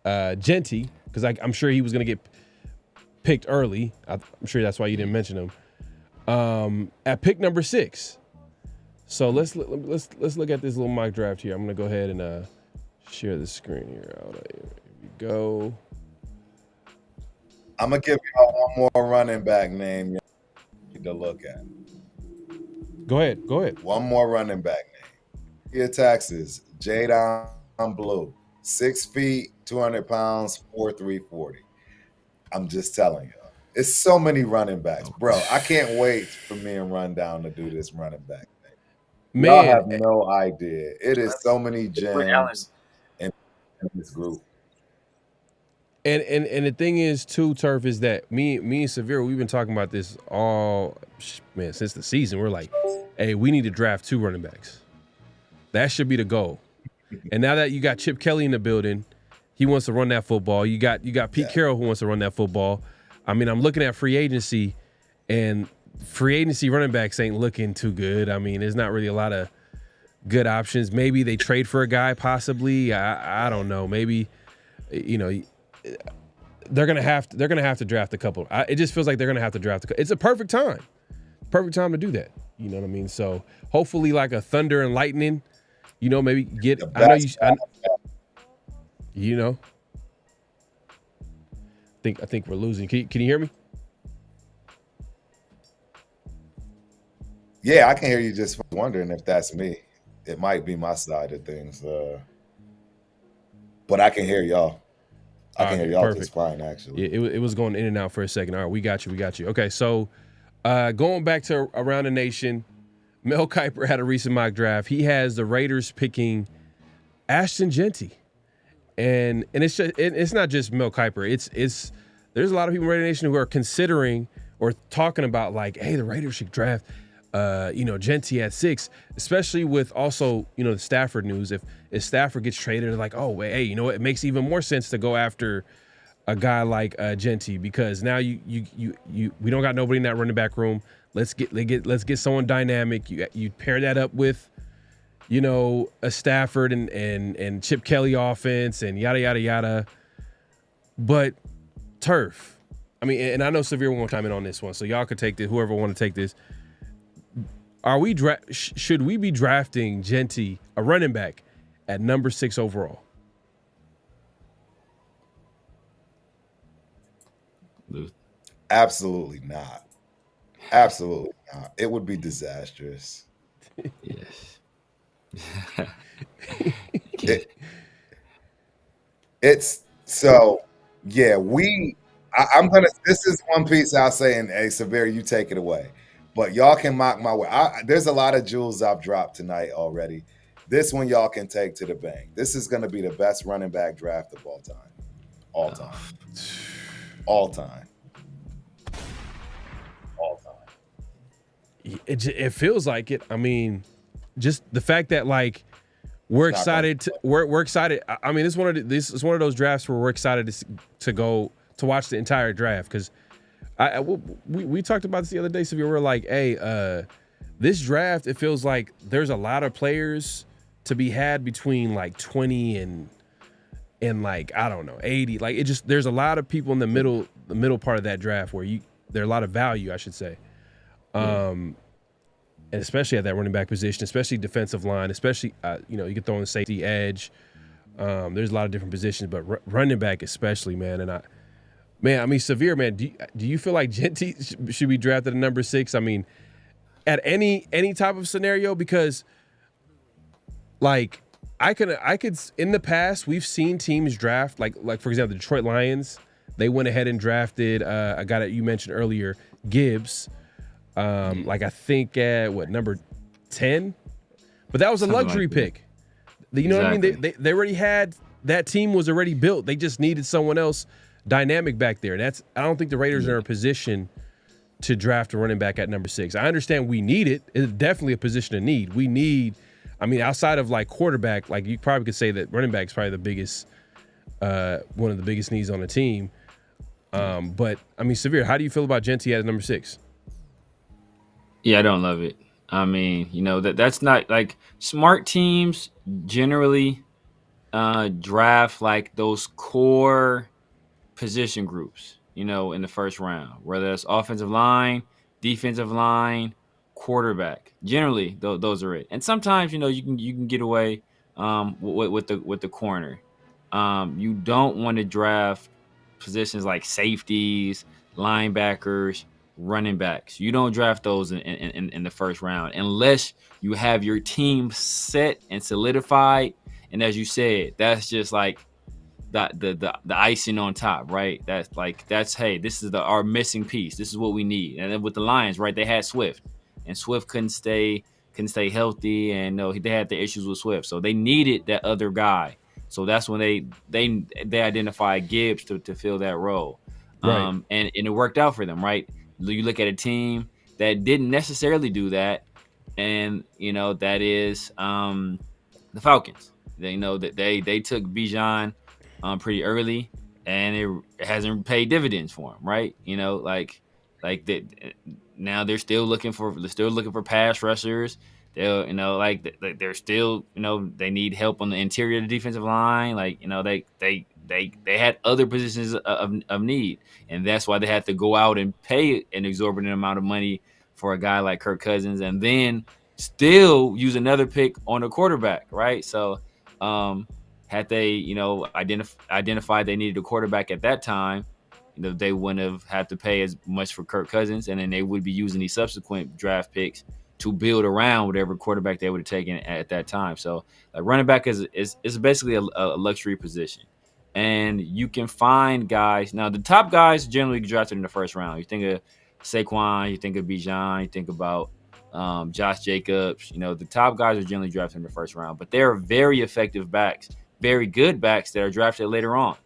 Genty, because I'm sure he was going to get picked early. I'm sure that's why you didn't mention him. At pick number 6. So let's look at this little mock draft here. I'm going to go ahead and share the screen here. Here we go. I'm going to give you one more running back name you need to look at. Go ahead. One more running back name. Here, Texas, Jadon Blue, 6 feet, 200 pounds, 4'3", 40. I'm just telling you. It's so many running backs. Bro, I can't wait for me and Rundown to do this running back thing. Man, y'all have no idea. It is so many gems in this group. And the thing is, too, Turf, is that me and Severe, we've been talking about this since the season. We're like, hey, we need to draft 2 running backs. That should be the goal. And now that you got Chip Kelly in the building, he wants to run that football. You got Pete Carroll who wants to run that football. I mean, I'm looking at free agency, and free agency running backs ain't looking too good. I mean, there's not really a lot of good options. Maybe they trade for a guy, possibly. I don't know. Maybe, they're gonna have to draft a couple. It just feels like they're gonna have to draft. It's a perfect time to do that. You know what I mean? So hopefully, like a Thunder and Lightning, maybe get. I think we're losing. Can you hear me? Yeah, I can hear you. Just wondering if that's me. It might be my side of things. but I can hear y'all. I can hear y'all perfect. just fine, actually. Yeah, it was going in and out for a second. All right, we got you. Okay, so going back to Around the Nation, Mel Kiper had a recent mock draft. He has the Raiders picking Ashton Jeanty. And it's not just Mel Kiper. It's there's a lot of people in Raider Nation who are considering or talking about like, hey, the Raiders should draft Jeanty at 6, especially with also, the Stafford news. If Stafford gets traded, they're like, oh, wait, hey, it makes even more sense to go after a guy like Jeanty, because now we don't got nobody in that running back room. Let's get someone dynamic. You pair that up with a Stafford and Chip Kelly offense and yada yada yada. But Turf, I mean, and I know Severe won't chime in on this one, so y'all could take this. Whoever want to take this. Should we be drafting Jeanty, a running back, at number 6 overall? Absolutely not. Absolutely not. It would be disastrous. Yes. It's so, yeah, I'm gonna, this is one piece I'll say, and hey, Severe, you take it away, but y'all can mock my way. There's a lot of jewels I've dropped tonight already. This one y'all can take to the bank. This is gonna be the best running back draft of all time. It feels like it. I mean, just the fact that like we're excited. We're excited. I mean, this is one of those drafts where we're excited to go to watch the entire draft, because we talked about this the other day. So we were like, hey, this draft, it feels like there's a lot of players to be had between like 20 and like, I don't know, 80. Like, there's a lot of people in the middle part of that draft where there are a lot of value, I should say. And especially at that running back position, especially defensive line, especially, you can throw in safety, edge. There's a lot of different positions, but running back especially, man. And I mean, Severe, man, do you feel like Jeanty should be drafted at number 6? I mean, at any type of scenario, because like I could in the past, we've seen teams draft like for example, the Detroit Lions, they went ahead and drafted a guy that you mentioned earlier, Gibbs. Like I think at number 10, but that was a luxury pick. You know what I mean? They already had, that team was already built. They just needed someone else dynamic back there. I don't think the Raiders are in a position to draft a running back at number 6. I understand we need it. It's definitely a position of need. We need, I mean, outside of like quarterback, like you probably could say that running back is probably the biggest, one of the biggest needs on the team. But I mean, Severe, how do you feel about Jeanty at number 6? Yeah, I don't love it. I mean, that's not like smart teams generally draft like those core position groups, in the first round, whether it's offensive line, defensive line, quarterback. Generally, those are it. And sometimes, you can get away with the corner. You don't want to draft positions like safeties, linebackers, running backs. You don't draft those in the first round unless you have your team set and solidified. And as you said, that's just like the icing on top, right? That's hey, this is our missing piece. This is what we need. And then with the Lions, right, they had Swift, and Swift couldn't stay healthy, and they had the issues with Swift, so they needed that other guy. So that's when they identified Gibbs to fill that role, right. And it worked out for them, right? You look at a team that didn't necessarily do that, and that is the Falcons. They know that they took Bijan pretty early, and it hasn't paid dividends for them, right? Like that. Now they're still looking for pass rushers. They're still they need help on the interior of the defensive line. They had other positions of need, and that's why they had to go out and pay an exorbitant amount of money for a guy like Kirk Cousins, and then still use another pick on a quarterback, right? So had they identified they needed a quarterback at that time, they wouldn't have had to pay as much for Kirk Cousins, and then they would be using these subsequent draft picks to build around whatever quarterback they would have taken at that time. So running back is basically a luxury position. And you can find guys. Now, the top guys generally drafted in the first round. You think of Saquon, you think of Bijan, you think about Josh Jacobs. The top guys are generally drafted in the first round. But there are very effective backs, very good backs that are drafted later on.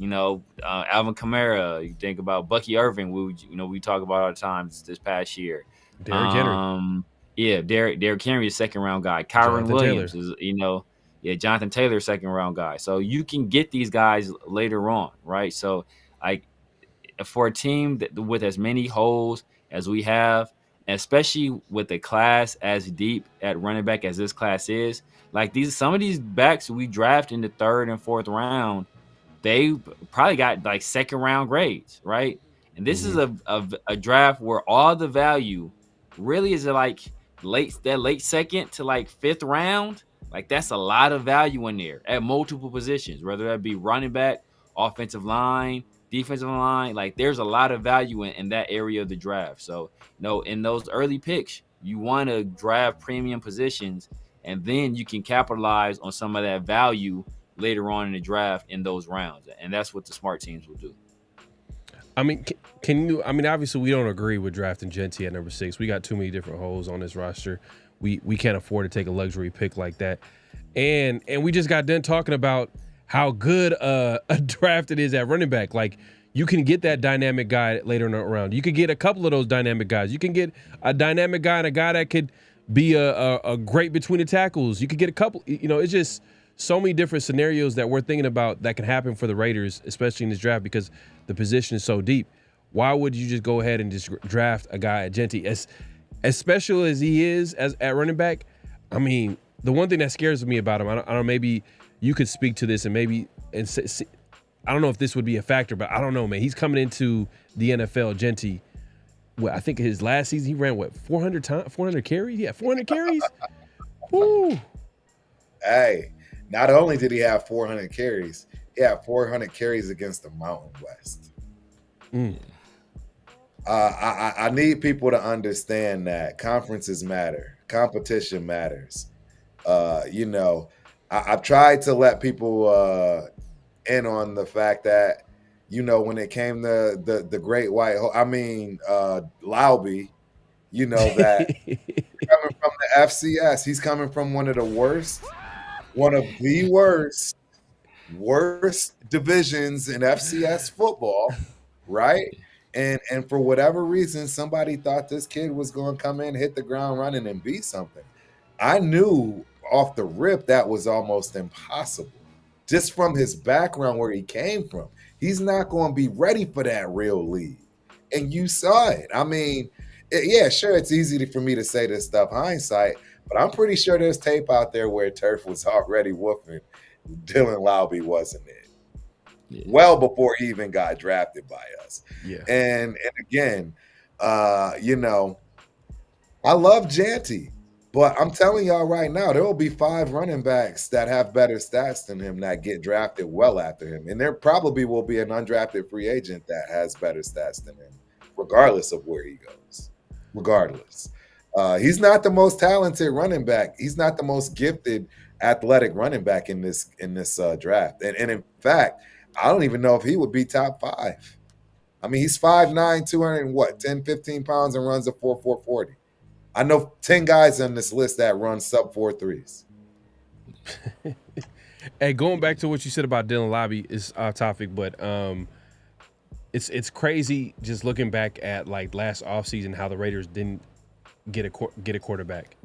Alvin Kamara. You think about Bucky Irving. We talk about all the time this past year. Derrick Henry. Yeah, Derrick Henry is second round guy. Kyron Williams is Jonathan Taylor, second round guy. So you can get these guys later on, right? So for a team with as many holes as we have, especially with a class as deep at running back as this class is, some of these backs we draft in the third and fourth round, they probably got second round grades, right? And this is a draft where all the value really is late second to fifth round. That's a lot of value in there at multiple positions, whether that be running back, offensive line, defensive line. There's a lot of value in that area of the draft. So, in those early picks, you want to draft premium positions, and then you can capitalize on some of that value later on in the draft in those rounds. And that's what the smart teams will do. I mean, can you? I mean, obviously, we don't agree with drafting Genty at number 6. We got too many different holes on this roster. We can't afford to take a luxury pick like that. And we just got done talking about how good a draft it is at running back. You can get that dynamic guy later in the round. You could get a couple of those dynamic guys. You can get a dynamic guy and a guy that could be a great between the tackles. You could get a couple. It's just so many different scenarios that we're thinking about that can happen for the Raiders, especially in this draft, because the position is so deep. Why would you just go ahead and just draft a guy at Genty? As special as he is at running back, I mean, the one thing that scares me about him, I don't know, maybe you could speak to this I don't know if this would be a factor, but I don't know, man. He's coming into the NFL, Genty. Well, I think his last season he ran 400 carries? Yeah, 400 carries. Woo. Hey, not only did he have 400 carries, he had 400 carries against the Mountain West. I need people to understand that conferences matter, competition matters. I've tried to let people in on the fact that, when it came to the Great White, Laube, that coming from the FCS, he's coming from one of the worst divisions in FCS football, right? And for whatever reason, somebody thought this kid was going to come in, hit the ground running, and be something. I knew off the rip that was almost impossible. Just from his background, where he came from, he's not going to be ready for that real league. And you saw it. I mean, sure, it's easy for me to say this stuff hindsight, but I'm pretty sure there's tape out there where Turf was already whooping Dylan Laube wasn't it. Yeah. Well before he even got drafted by us. Yeah. And again, I love Genty, but I'm telling y'all right now, there will be 5 running backs that have better stats than him that get drafted well after him. And there probably will be an undrafted free agent that has better stats than him, regardless of where he goes. Regardless. He's not the most talented running back. He's not the most gifted athletic running back in this draft. And in fact, I don't even know if he would be top 5. I mean, he's 5'9", 210, 15 pounds, and runs a 4.40. I know 10 guys on this list that run sub 4.3s. Hey, going back to what you said about Dylan Laube is off topic, but it's crazy just looking back at last offseason how the Raiders didn't get a quarterback,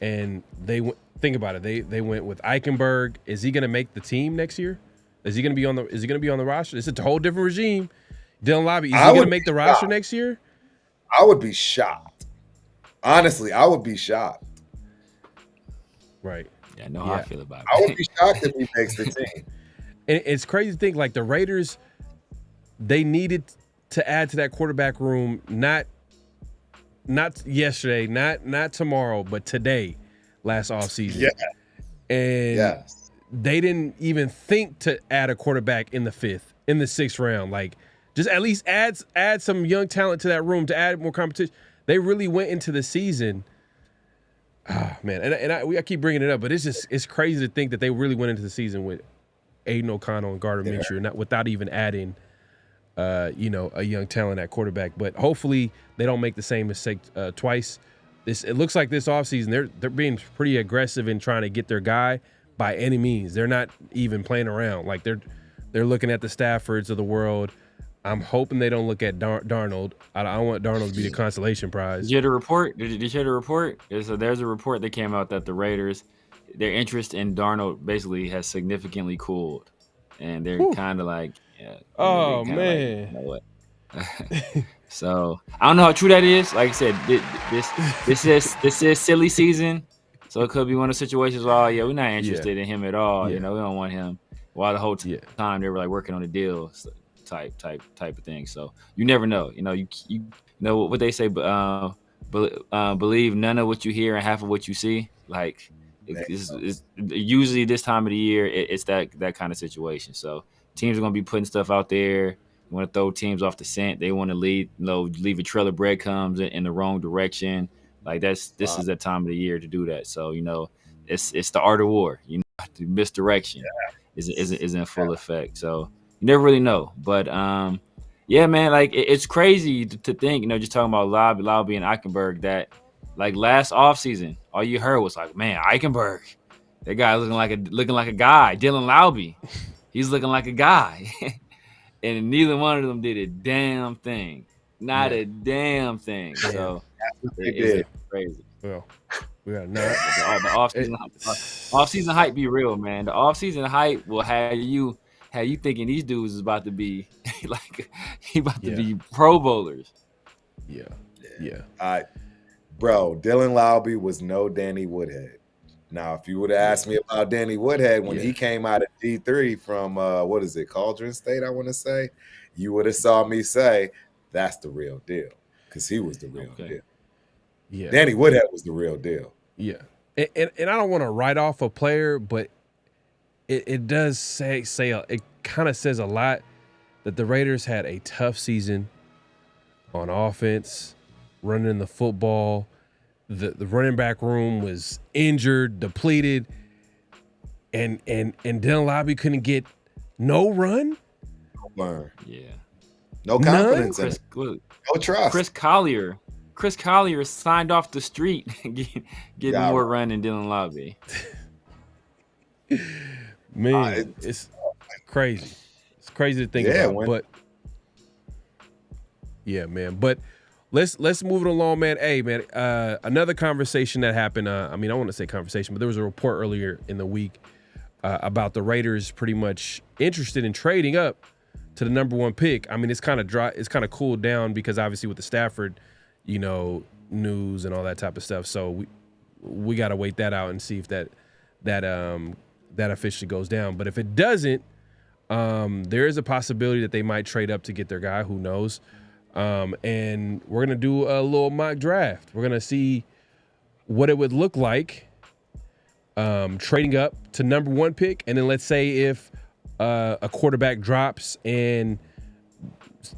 and think about it. They went with Eichenberg. Is he going to make the team next year? Is he going to be on the roster? It's a whole different regime. Dylan Laube, is he going to make the roster next year? I would be shocked. Honestly, I would be shocked. Right. Yeah, I know how I feel about it. I would be shocked if he makes the team. And it's crazy to think the Raiders, they needed to add to that quarterback room, not yesterday, not tomorrow, but today, last offseason. Yeah. And they didn't even think to add a quarterback in the 6th round. Just at least add some young talent to that room to add more competition. They really went into the season Man, I keep bringing it up, but it's crazy to think that they really went into the season with Aiden O'Connell and Gardner Minshew, without even adding, a young talent at quarterback. But hopefully they don't make the same mistake twice. It looks like this offseason they're being pretty aggressive in trying to get their guy by any means. They're not even playing around. Like they're looking at the Staffords of the world. I'm hoping they don't look at Darnold. I want Darnold to be the consolation prize. Did you hear the report? Did you hear the report? There's a report that came out that the Raiders, their interest in Darnold basically has significantly cooled, and they're kind of like, oh man, like, you know what? So I don't know how true that is. Like I said, this is silly season, so it could be one of the situations where we're not interested in him at all. We don't want him. While the whole time they were like working on a deal. Type of thing. So you never know. You know what they say. Believe none of what you hear and half of what you see. Like it's usually this time of the year, it's that kind of situation. So teams are going to be putting stuff out there. You want to throw teams off the scent. They want to leave a trail of breadcrumbs in the wrong direction. Like this is that time of the year to do that. So it's the art of war. The misdirection is in full effect. So. You never really know, but man, like it's crazy to think, just talking about Lobby and Eichenberg, that like last offseason, all you heard was like, man, Eichenberg, that guy looking like a guy. Dylan Lowby, he's looking like a guy, and neither one of them did a damn thing, not a damn thing. So it's crazy. Well, we got the offseason hype be real, man. The offseason hype will have you thinking these dudes is about to be be Pro Bowlers. Yeah. Bro, Dylan Lowby was no Danny Woodhead. Now, if you would have asked me about Danny Woodhead when he came out of D3 from Cauldron State, I want to say, you would have saw me say that's the real deal, because he was the real deal. Yeah, Danny Woodhead was the real deal. Yeah, and I don't want to write off a player, but it does say it kind of says a lot that the Raiders had a tough season on offense, running the football. The running back room was injured, depleted, and Dylan Lobby couldn't get no run. No confidence in it. No trust. Chris Collier signed off the street getting more run than Dylan Lobby. Man, it's crazy. It's crazy to think about. But man. But let's move it along, man. Hey, man, another conversation that happened. I want to say conversation, but there was a report earlier in the week about the Raiders pretty much interested in trading up to the number 1 pick. I mean, it's kind of dry. It's kind of cooled down because obviously with the Stafford, news and all that type of stuff. So we got to wait that out and see if that officially goes down. But if it doesn't, there is a possibility that they might trade up to get their guy. Who knows? And we're going to do a little mock draft. We're going to see what it would look like trading up to number 1 pick. And then let's say if a quarterback drops and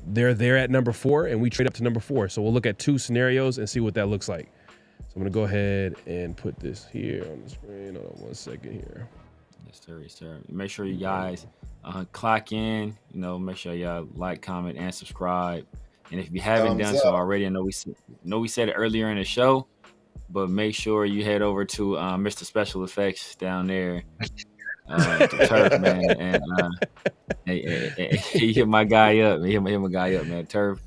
they're there at number 4 and we trade up to number 4. So we'll look at 2 scenarios and see what that looks like. So I'm going to go ahead and put this here on the screen. Hold on 1 second here. Yes, sir. Make sure you guys clock in. Make sure y'all like, comment, and subscribe. And if you haven't done so already, I know we said it earlier in the show, but make sure you head over to Mr. Special Effects down there, to Turf, man, and he hit my guy up. He hit my guy up, man. Turf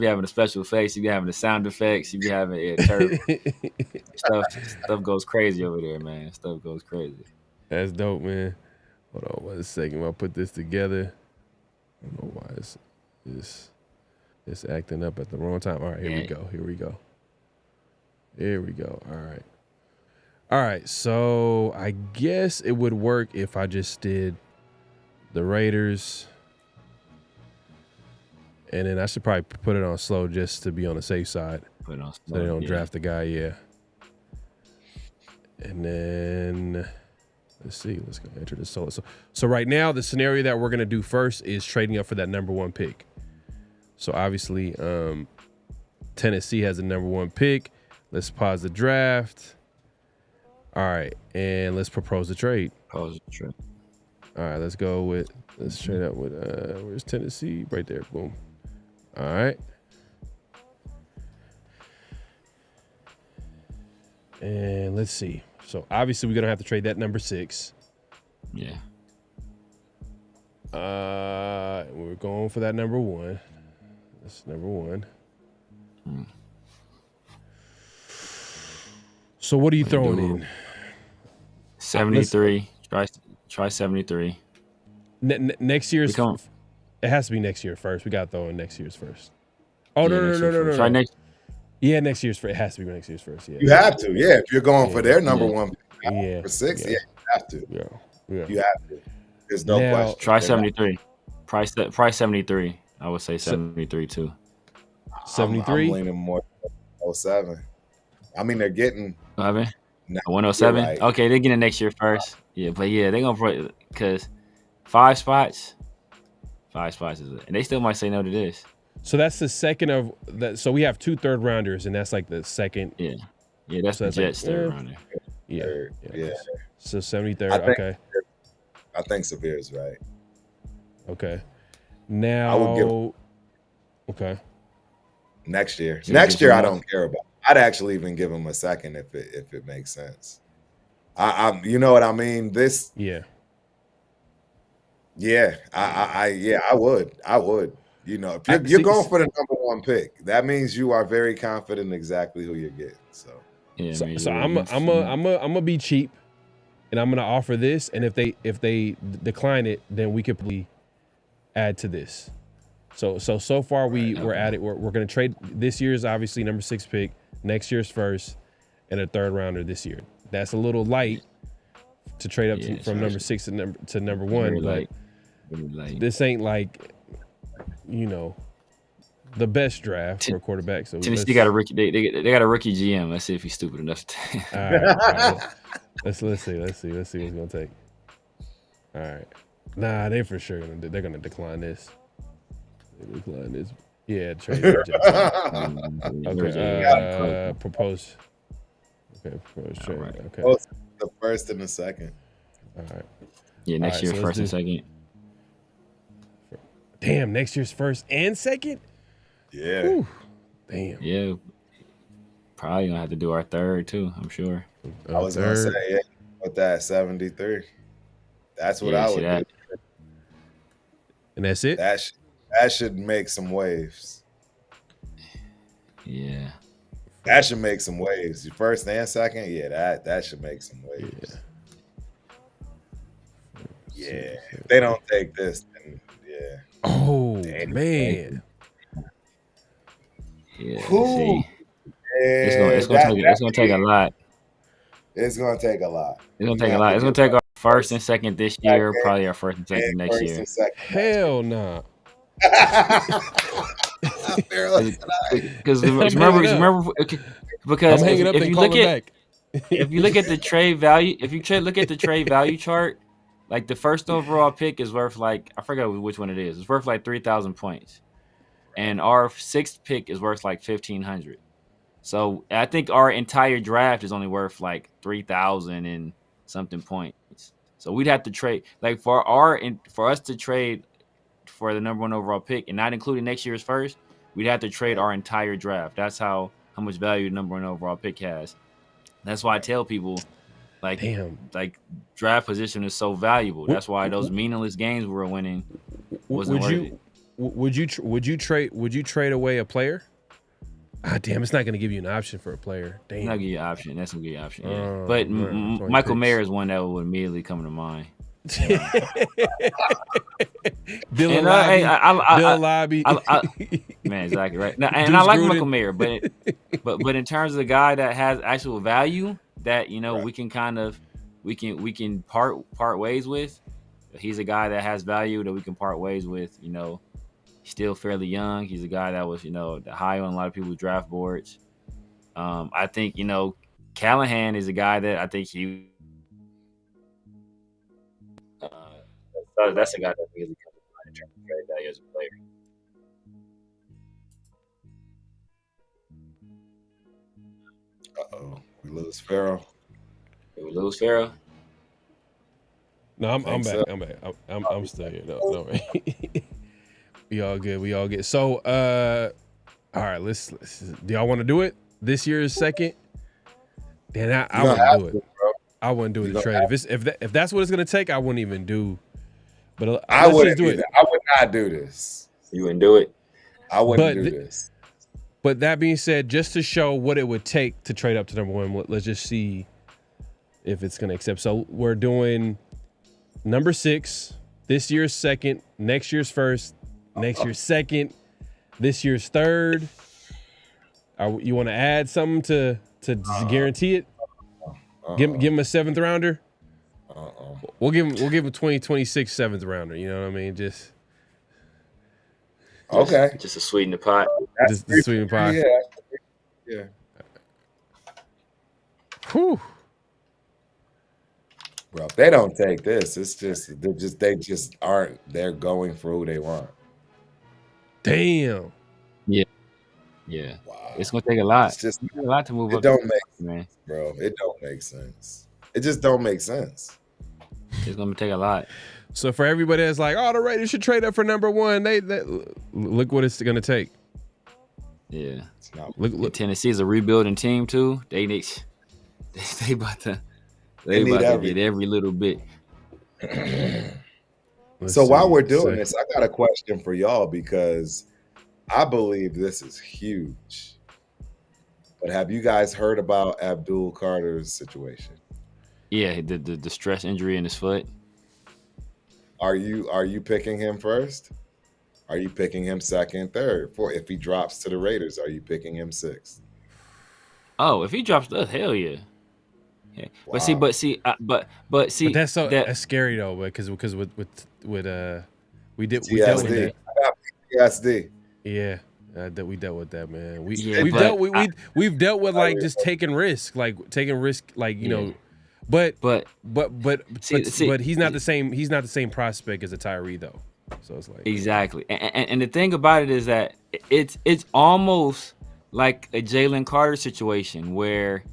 be having the special effects. You be having the sound effects. You be having Turf. Stuff goes crazy over there, man. Stuff goes crazy. That's dope, man. Hold on 1 second. I'll put this together. I don't know why it's acting up at the wrong time. All right, here we go. All right, so I guess it would work if I just did the Raiders. And then I should probably put it on slow just to be on the safe side. Put it on slow, so they don't draft the guy, And then let's see. Let's go enter the solo. So right now, the scenario that we're going to do first is trading up for that number 1 pick. So obviously, Tennessee has the number 1 pick. Let's pause the draft. All right, and let's propose a trade. Pause the trade. All right, let's trade up with where's Tennessee? Right there, boom. All right. And let's see. So obviously we're gonna have to trade that number 6. Yeah. We're going for that number 1. That's number 1. So what are you throwing in? 73. Try 73. Next year's. It has to be next year first. We got to throw in next year's first. Oh, Yeah, no. Try next. Yeah, next year's first. It has to be next year's first. Yeah. You have to, yeah. If you're going for their number 1 Yeah. for 6, you have to. Yeah. You have to. There's no question. Try 73. Price 73. I would say 73 too. 73? I'm leaning more 07. I mean, they're getting 107. Right. Okay, they're getting next year first. Yeah, but yeah, they're gonna put because 5 spots. 5 spots is it, and they still might say no to this. So that's the second of that. So we have 2 third rounders, and that's like the second. Yeah, that's the Jets third rounder. Yeah. So 73rd. Okay. I think Severe's right. Okay. Now. I would give. Okay. Next year. Next year, I don't care about. I'd actually even give him a second if it makes sense. I you know what I mean? This. Yeah. Yeah. I would. You know, if you're going for the number 1 pick, that means you are very confident exactly who you're getting. So. Yeah. So I'm gonna be cheap, and I'm gonna offer this. And if they decline it, then we could probably add to this. So far we're at it. We're gonna trade this year's obviously number 6 pick, next year's first, and a 3rd rounder this year. That's a little light to trade up from number 6 to number 1, but this ain't like, you know, the best draft for a quarterback. So Tennessee got a rookie. They got a rookie GM. Let's see if he's stupid enough to. All right. Let's see what it's gonna take. All right. Nah, they're gonna decline this. They decline this. Yeah, trade. Okay. Propose. Okay, propose trade. Right. Okay. The first and the second. All right. Yeah, next year first and second. Damn, next year's first and second? Yeah. Whew. Damn. Yeah. Probably gonna have to do our 3rd too, I'm sure. I was gonna say, with that 73. That's what I would do. And that's it? That should make some waves. Yeah. That should make some waves. Your first and second, that should make some waves. Yeah. If they don't take this, then yeah. Oh man. Yeah. See. It's gonna take a lot. It's gonna take a lot. It's gonna take a lot. It's gonna take our first and second this year, probably our first and second next year. Hell no. Because remember, because if you look at the trade value, look at the trade value chart, like the first overall pick is worth like, I forgot which one it is. It's worth like 3,000 points, and our 6th pick is worth like 1,500. So I think our entire draft is only worth like 3,000 and something points. So we'd have to trade like for us to trade for the number 1 overall pick and not including next year's first, we'd have to trade our entire draft. That's how much value the number 1 overall pick has. That's why I tell people like draft position is so valuable. That's why those meaningless games we were winning wasn't worth it. Would you trade away a player? Ah, damn, it's not going to give you an option for a player. Damn. It's not give you an option. That's going to give you an option. Yeah. But Michael Mayer is one that would immediately come to mind. Bill Lobby. Man, exactly right. Now, and I like Michael Mayer, but in terms of the guy that has actual value that we can kind of we can part ways with. He's a guy that has value that we can part ways with. Still fairly young. He's a guy that was high on a lot of people's draft boards. I think Callahan is a guy that I think he. That's a guy that really comes to mind in terms of trade value as a player. Uh-oh. We lose Pharaoh. We lose Pharaoh. No, I'm back. so. I'm back. I'm still here. No, right. We all good. We all good. So, all right. Let's do y'all want to do it? This year's second. Then I wouldn't do it. Bro. I wouldn't do the trade. If that's what it's gonna take, I wouldn't even do. But I let's wouldn't just do do it. that. I would not do this. You wouldn't do it. I wouldn't do this. But that being said, just to show what it would take to trade up to number one, let's just see if it's gonna accept. So we're doing number 6, this year's second, next year's first, next year's second, this year's third. You want to add something to guarantee it? Give him a 7th rounder. We'll give him 2026 7th rounder. You know what I mean? Just okay. Just to sweeten the pot. Just the sweeten pot. Yeah. Whew. Bro, if they don't take this, it's just they just aren't. They're going for who they want. Damn. Yeah. Wow. It's gonna take a lot. It's just a lot to move it up. don't make sense, man. bro. It don't make sense. It just don't make sense. It's gonna take a lot. So for everybody that's like, oh, the Raiders should trade up for number one, they look what it's gonna take. Yeah. It's not. Look. Tennessee's a rebuilding team too. They about to get every little bit. So while we're doing this, I got a question for y'all because I believe this is huge. But have you guys heard about Abdul Carter's situation? Yeah, the stress injury in his foot. Are you picking him first? Are you picking him second, third? If he drops to the Raiders, are you picking him 6th? Oh, if he drops, hell yeah. Yeah. Wow. But see, that's that's scary though, because with we dealt with that. I got PTSD. Yeah, that we dealt with that, man. We've dealt with like just taking risk, like you know. But he's not the same. He's not the same prospect as a Tyree though. So it's like exactly. And the thing about it is that it's almost like a Jalen Carter situation where,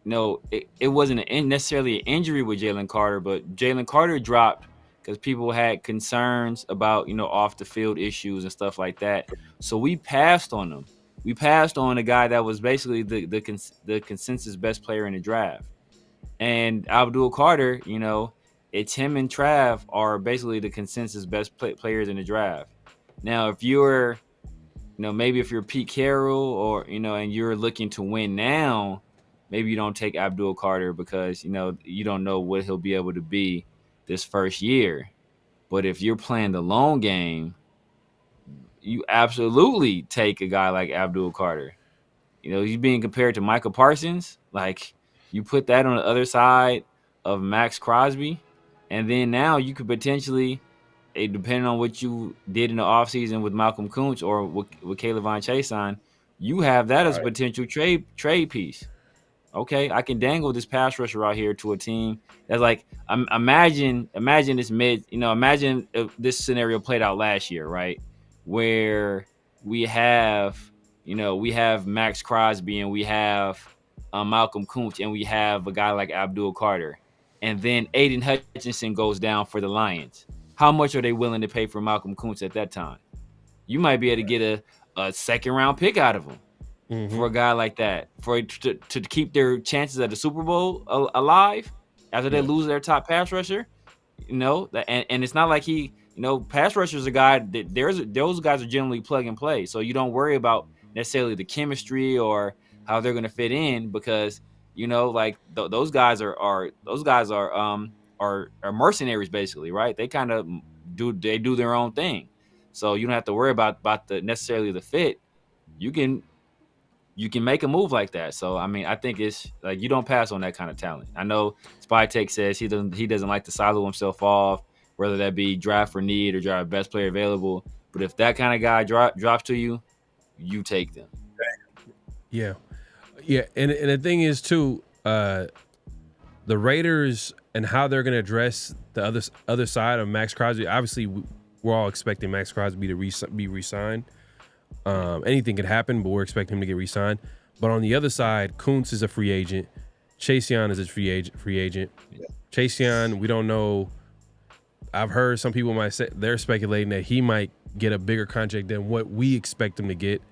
you know, it wasn't necessarily an injury with Jalen Carter, but Jalen Carter dropped because people had concerns about, you know, off the field issues and stuff like that. So we passed on him. We passed on a guy that was basically the consensus best player in the draft. And Abdul Carter, you know, it's him and Trav are basically the consensus best players in the draft. Now, if you're, you know, maybe if you're Pete Carroll or, you know, and you're looking to win now, maybe you don't take Abdul Carter because, you know, you don't know what he'll be able to be this first year. But if you're playing the long game, you absolutely take a guy like Abdul Carter. You know, he's being compared to Michael Parsons. Like, you put that on the other side of Max Crosby, and then now you could potentially, depending on what you did in the offseason with Malcolm Kuntz or with Caleb Von Chason, you have that as a potential trade piece. Okay, I can dangle this pass rusher out here to a team that's like, imagine this imagine if this scenario played out last year, right? Where we have Max Crosby and we have Malcolm Kuntz and we have a guy like Abdul Carter, and then Aiden Hutchinson goes down for the Lions. How much are they willing to pay for Malcolm Kuntz at that time? You might be able to get a second round pick out of him for a guy like that, to keep their chances at the Super Bowl alive after they lose their top pass rusher. You know, and it's not like he, you know, pass rushers are a guy that those guys are generally plug and play, so you don't worry about necessarily the chemistry or how they're going to fit in, because, you know, like those guys are mercenaries basically, right? They kind of do their own thing, so you don't have to worry about the necessarily the fit. You can make a move like that. So I mean, I think it's like you don't pass on that kind of talent. I know Spytech says he doesn't like to silo himself off, whether that be draft for need or draft best player available. But if that kind of guy drops to you, you take them. Yeah. And the thing is too, the Raiders and how they're going to address the other side of Max Crosby. Obviously, we're all expecting Max Crosby to be re-signed. Anything could happen, but we're expecting him to get re-signed. But on the other side, Kuntz is a free agent. Chase Young is a free agent. Yeah. Chase Young, we don't know. I've heard some people might say they're speculating that he might get a bigger contract than what we expect him to get.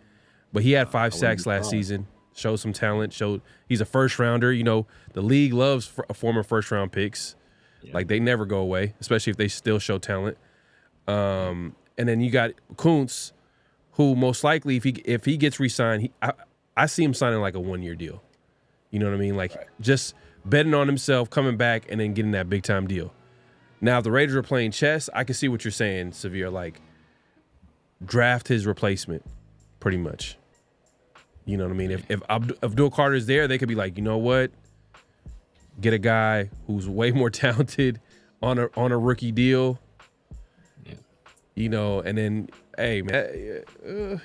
But he had 5 sacks last season. Showed some talent. Showed he's a first rounder. You know, the league loves former first round picks. Yeah. Like they never go away, especially if they still show talent. And then you got Kuntz, who most likely if he gets re-signed, I see him signing like a 1-year deal. You know what I mean? Like just betting on himself, coming back, and then getting that big time deal. Now, if the Raiders are playing chess, I can see what you're saying, Severe. Like draft his replacement, pretty much. You know what I mean? If Abdul Carter's there, they could be like, you know what? Get a guy who's way more talented on a rookie deal. Yeah. You know, and then hey man,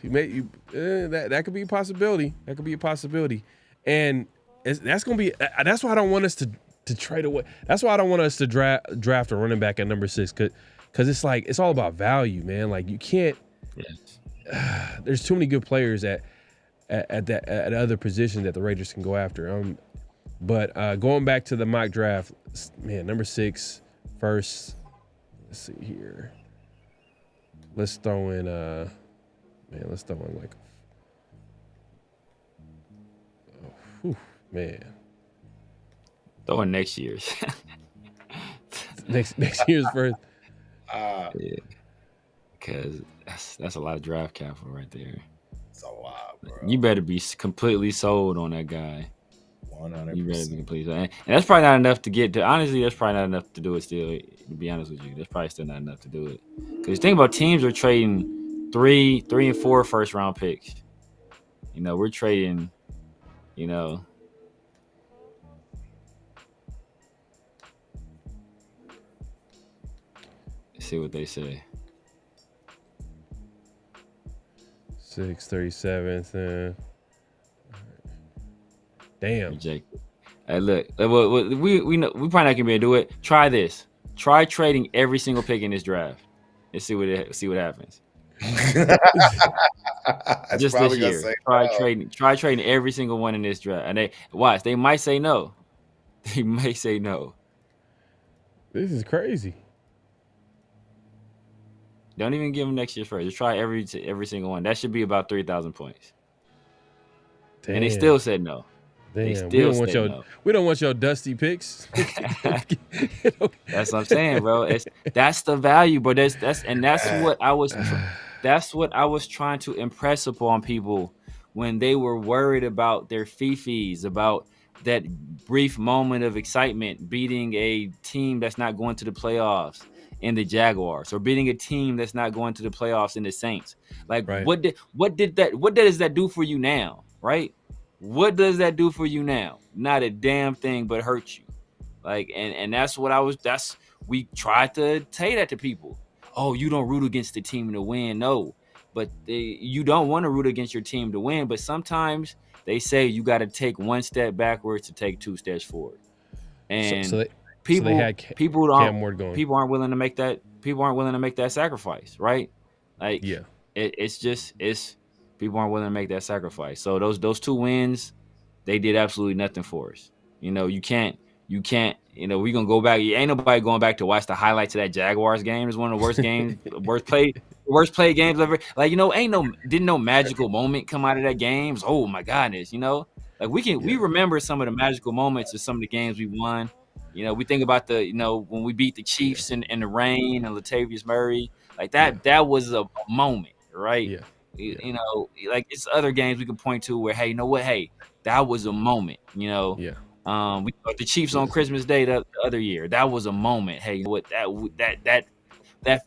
that could be a possibility. That could be a possibility, and that's gonna be. That's why I don't want us to trade away. That's why I don't want us to draft a running back at number 6, because it's like it's all about value, man. Like you can't. Yes. There's too many good players at other positions that the Raiders can go after. But going back to the mock draft, man, number 6 first. Let's see here. Let's throw in like man. Throw in next year's. next year's first. Yeah. Because that's a lot of draft capital right there. It's a lot, bro. You better be completely sold on that guy. 100%. You better be completely sold. And that's probably not enough to get to. Honestly, that's probably not enough to do it still. To be honest with you, that's probably still not enough to do it. Because think about teams are trading 3 and 4 first round picks. You know, we're trading, you know. Let's see what they say. 637. Damn. Rejected. Hey, look, we know we probably not gonna be able to do it. Try this. Try trading every single pick in this draft and see what happens. Just this year. Try trading every single one in this draft. And they might say no. They may say no. This is crazy. Don't even give them next year's first. Just try every single one. That should be about 3,000 points. Damn. And they still said no. Damn. We don't want your dusty picks. That's what I'm saying, bro. That's the value, but that's what I was trying to impress upon people when they were worried about their fees, about that brief moment of excitement, beating a team that's not going to the playoffs in the Jaguars, or beating a team that's not going to the playoffs in the Saints. Like, right. What does that do for you now, right? What does that do for you now? Not a damn thing, but hurt you. Like, and that's what we tried to say that to people. Oh, you don't root against the team to win. No, but you don't want to root against your team to win. But sometimes they say you got to take one step backwards to take 2 steps forward. And people aren't willing to make that. People aren't willing to make that sacrifice, right? Like, yeah, it's people aren't willing to make that sacrifice. So those 2 wins, they did absolutely nothing for us. You know, you can't. You know, we're gonna go back. Ain't nobody going back to watch the highlights of that Jaguars game. It's one of the worst games, worst play games ever. Like, you know, didn't no magical moment come out of that game. Oh my goodness, you know, like we remember some of the magical moments of some of the games we won. You know, we think about when we beat the Chiefs in the rain and Latavius Murray, like that. Yeah. That was a moment, right? Yeah. You know, like it's other games we can point to where, hey, you know what? Hey, that was a moment. You know. Yeah. We got the Chiefs on Christmas Day the other year. That was a moment. Hey, what that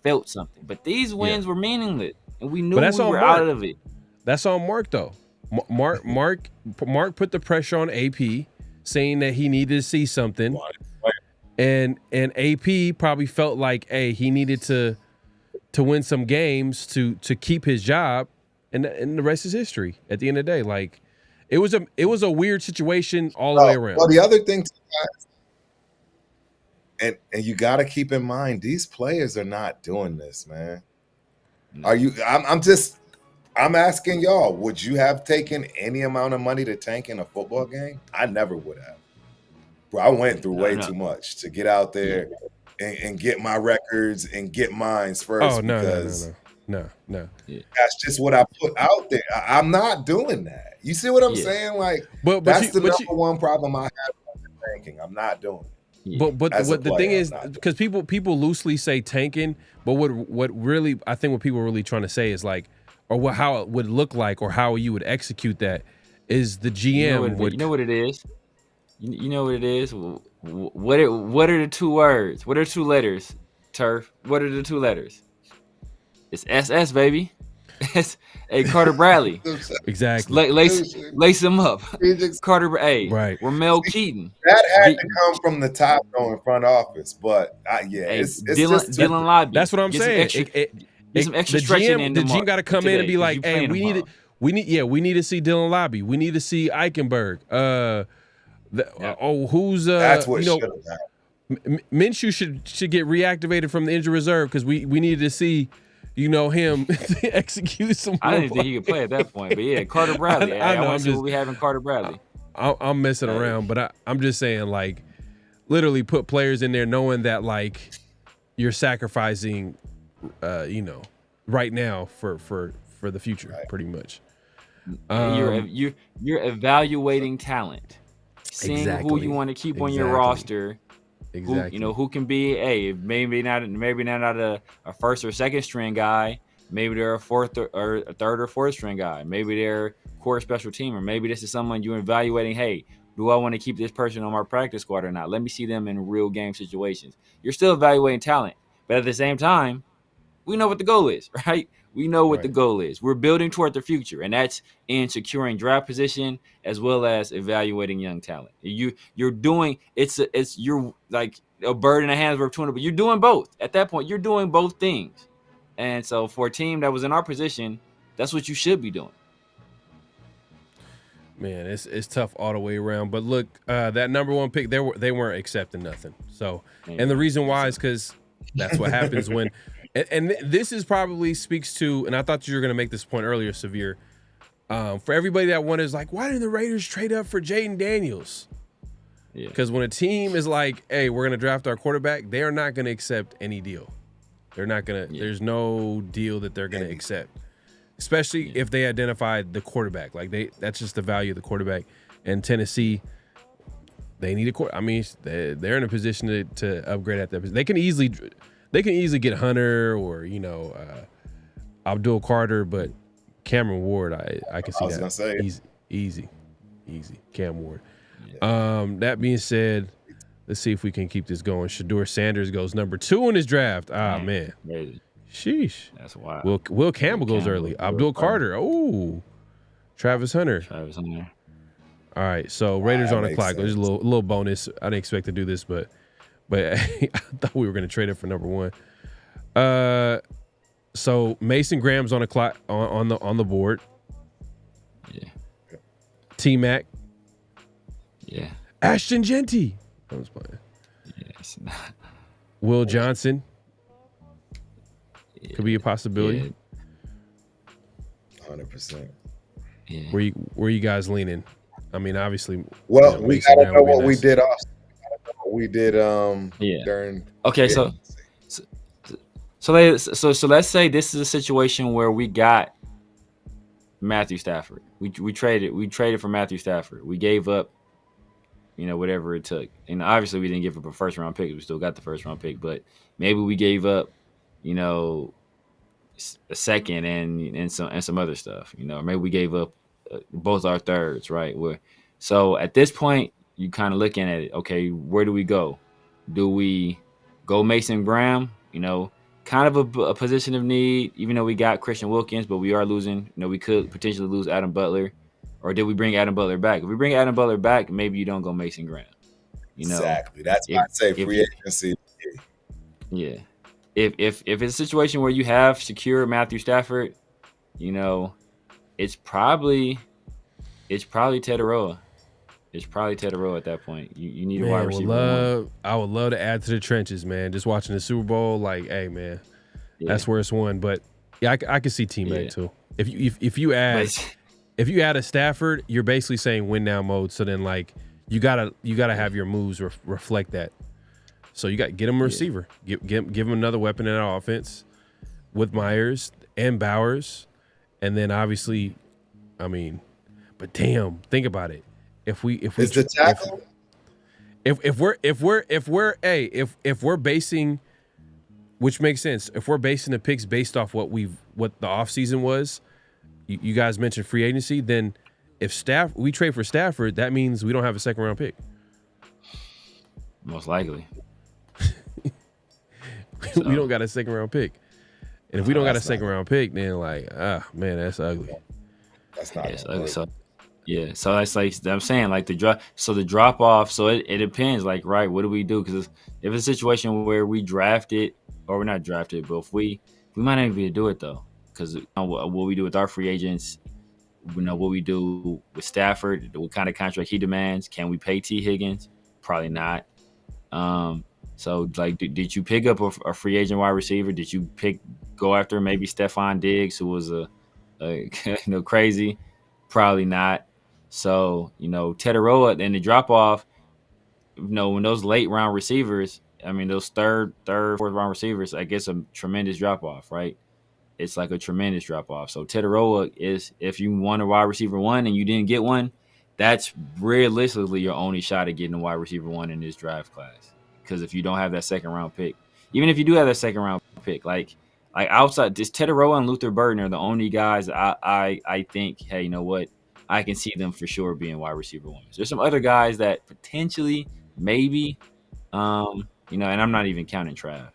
felt something. But these wins were meaningless, and we knew we were out of it. That's on Mark though. Mark put the pressure on AP, saying that he needed to see something, and AP probably felt like, hey, he needed to win some games to keep his job, and the rest is history. At the end of the day, like. It was a weird situation all the way around. Well, the other thing, and you got to keep in mind, these players are not doing this, man. Are you? I'm asking y'all. Would you have taken any amount of money to tank in a football game? I never would have. Bro, I went through way No. too much to get out there and get my records and get mines first. Oh no. That's just what I put out there. I'm not doing that. You see what I'm saying? Like, that's the number one problem I have with tanking. I'm not doing it. But what the thing is, because people loosely say tanking, but what really I think what people are really trying to say is like, or how it would look like, or how you would execute that is the GM. You know what it is. You know what it is. What are the two words? What are 2 letters? Turf. What are the 2 letters? It's SS, baby. It's Carter Bradley. Exactly. Lace him up. Carter. Right. Ramel Keaton. That had to come from the top going front office, but it's Dylan Lobby. That's what I'm saying. Get some extra stretching in. The GM got to come in and be like, hey, we need to see Dylan Lobby. We need to see Eichenberg. Who's that's what should have happened. Minshew should get reactivated from the injury reserve because we needed to see, him execute some. I didn't think he could play at that point, but Carter Bradley. I want to see what we have in Carter Bradley. I'm messing around, but I'm just saying, like, literally put players in there knowing that, like, you're sacrificing, right now for the future, pretty much. You're evaluating talent, seeing who you want to keep on your roster. Exactly. Who can be maybe not a first or second string guy. Maybe they're a fourth or a third or fourth string guy. Maybe they're core special teamer. Maybe this is someone you're evaluating. Hey, do I want to keep this person on my practice squad or not? Let me see them in real game situations. You're still evaluating talent, but at the same time, we know what the goal is, right? We know what the goal is. We're building toward the future, and that's in securing draft position as well as evaluating young talent. You're doing you're like a bird in the hands of a tuna, but you're doing both. At that point, you're doing both things. And so for a team that was in our position, that's what you should be doing. Man, it's tough all the way around. But look, that number 1 pick, they weren't accepting nothing. So, and the reason why is because that's what happens when. And this is probably speaks to, and I thought you were going to make this point earlier, Severe. For everybody that wonders, like, why didn't the Raiders trade up for Jaden Daniels? Because when a team is like, hey, we're going to draft our quarterback, they are not going to accept any deal. They're not going to, there's no deal that they're going to accept, especially if they identified the quarterback. Like, that's just the value of the quarterback. And Tennessee, they need a quarterback. I mean, they're in a position to upgrade at that position. They can easily get Hunter or, Abdul Carter, but Cameron Ward, I can see that. I was going to say. Easy. Cam Ward. Yeah. That being said, let's see if we can keep this going. Shedeur Sanders goes number 2 in his draft. Man. Crazy. Sheesh. That's wild. Will Campbell goes early. Abdul Carter. Oh. Travis Hunter. All right, so Raiders on the clock. There's a little bonus. I didn't expect to do this, but I thought we were going to trade it for number 1. So Mason Graham's on the clock on the board. Yeah. T-Mac. Yeah. Ashton Genty. I was playing. Yes. Will Johnson. Could be a possibility. 100%. Yeah. Where you guys leaning? I mean, obviously. Well, we gotta know what we did off. We did during. Okay, so let's say this is a situation where we got Matthew Stafford. We traded for Matthew Stafford. We gave up, whatever it took. And obviously we didn't give up a first round pick. We still got the first round pick, but maybe we gave up, a second and some other stuff. Maybe we gave up both our thirds, right? So at this point, you kind of looking at it. Okay, where do we go? Do we go Mason Graham? Kind of a position of need, even though we got Christian Wilkins, but we are losing. We could potentially lose Adam Butler. Or did we bring Adam Butler back? If we bring Adam Butler back, maybe you don't go Mason Graham. Exactly. That's why I say free agency. Yeah. If it's a situation where you have secure Matthew Stafford, it's probably Teteroa. It's probably Teteroa at that point. You need a wide receiver. I would love to add to the trenches, man. Just watching the Super Bowl, like, hey, man, that's where it's won. But yeah, I could see teammate too. If you add a Stafford, you're basically saying win now mode. So then, like, you gotta have your moves reflect that. So you got to get him a receiver, give him another weapon in our offense with Myers and Bowers, and then obviously, I mean, but damn, think about it. If we're basing, which makes sense, if we're basing the picks based off what the offseason was, you guys mentioned free agency, then if we trade for Stafford, that means we don't have a second round pick. Most likely. We don't got a second round pick. And if we don't got a second round pick, then man, that's ugly. That's not ugly. So that's like I'm saying, like the drop off. So it depends, like, right, what do we do? Because if it's a situation where we drafted, or we're not drafted, but if we might not even be able to do it though, because what we do with our free agents, what we do with Stafford, what kind of contract he demands. Can we pay T. Higgins? Probably not. So, like, did you pick up a free agent wide receiver? Did you go after maybe Stephon Diggs, who was a crazy? Probably not. So, Teteroa and the drop off, when those late round receivers, I mean, those third, fourth round receivers, I guess a tremendous drop off, right? It's like a tremendous drop off. So Teteroa is, if you want a wide receiver 1 and you didn't get one, that's realistically your only shot at getting a wide receiver 1 in this draft class. Because if you don't have that second round pick, even if you do have that second round pick, like outside, just Teteroa and Luther Burden are the only guys I think, hey, you know what? I can see them for sure being wide receiver 1s. There's some other guys that potentially, maybe, and I'm not even counting Trav.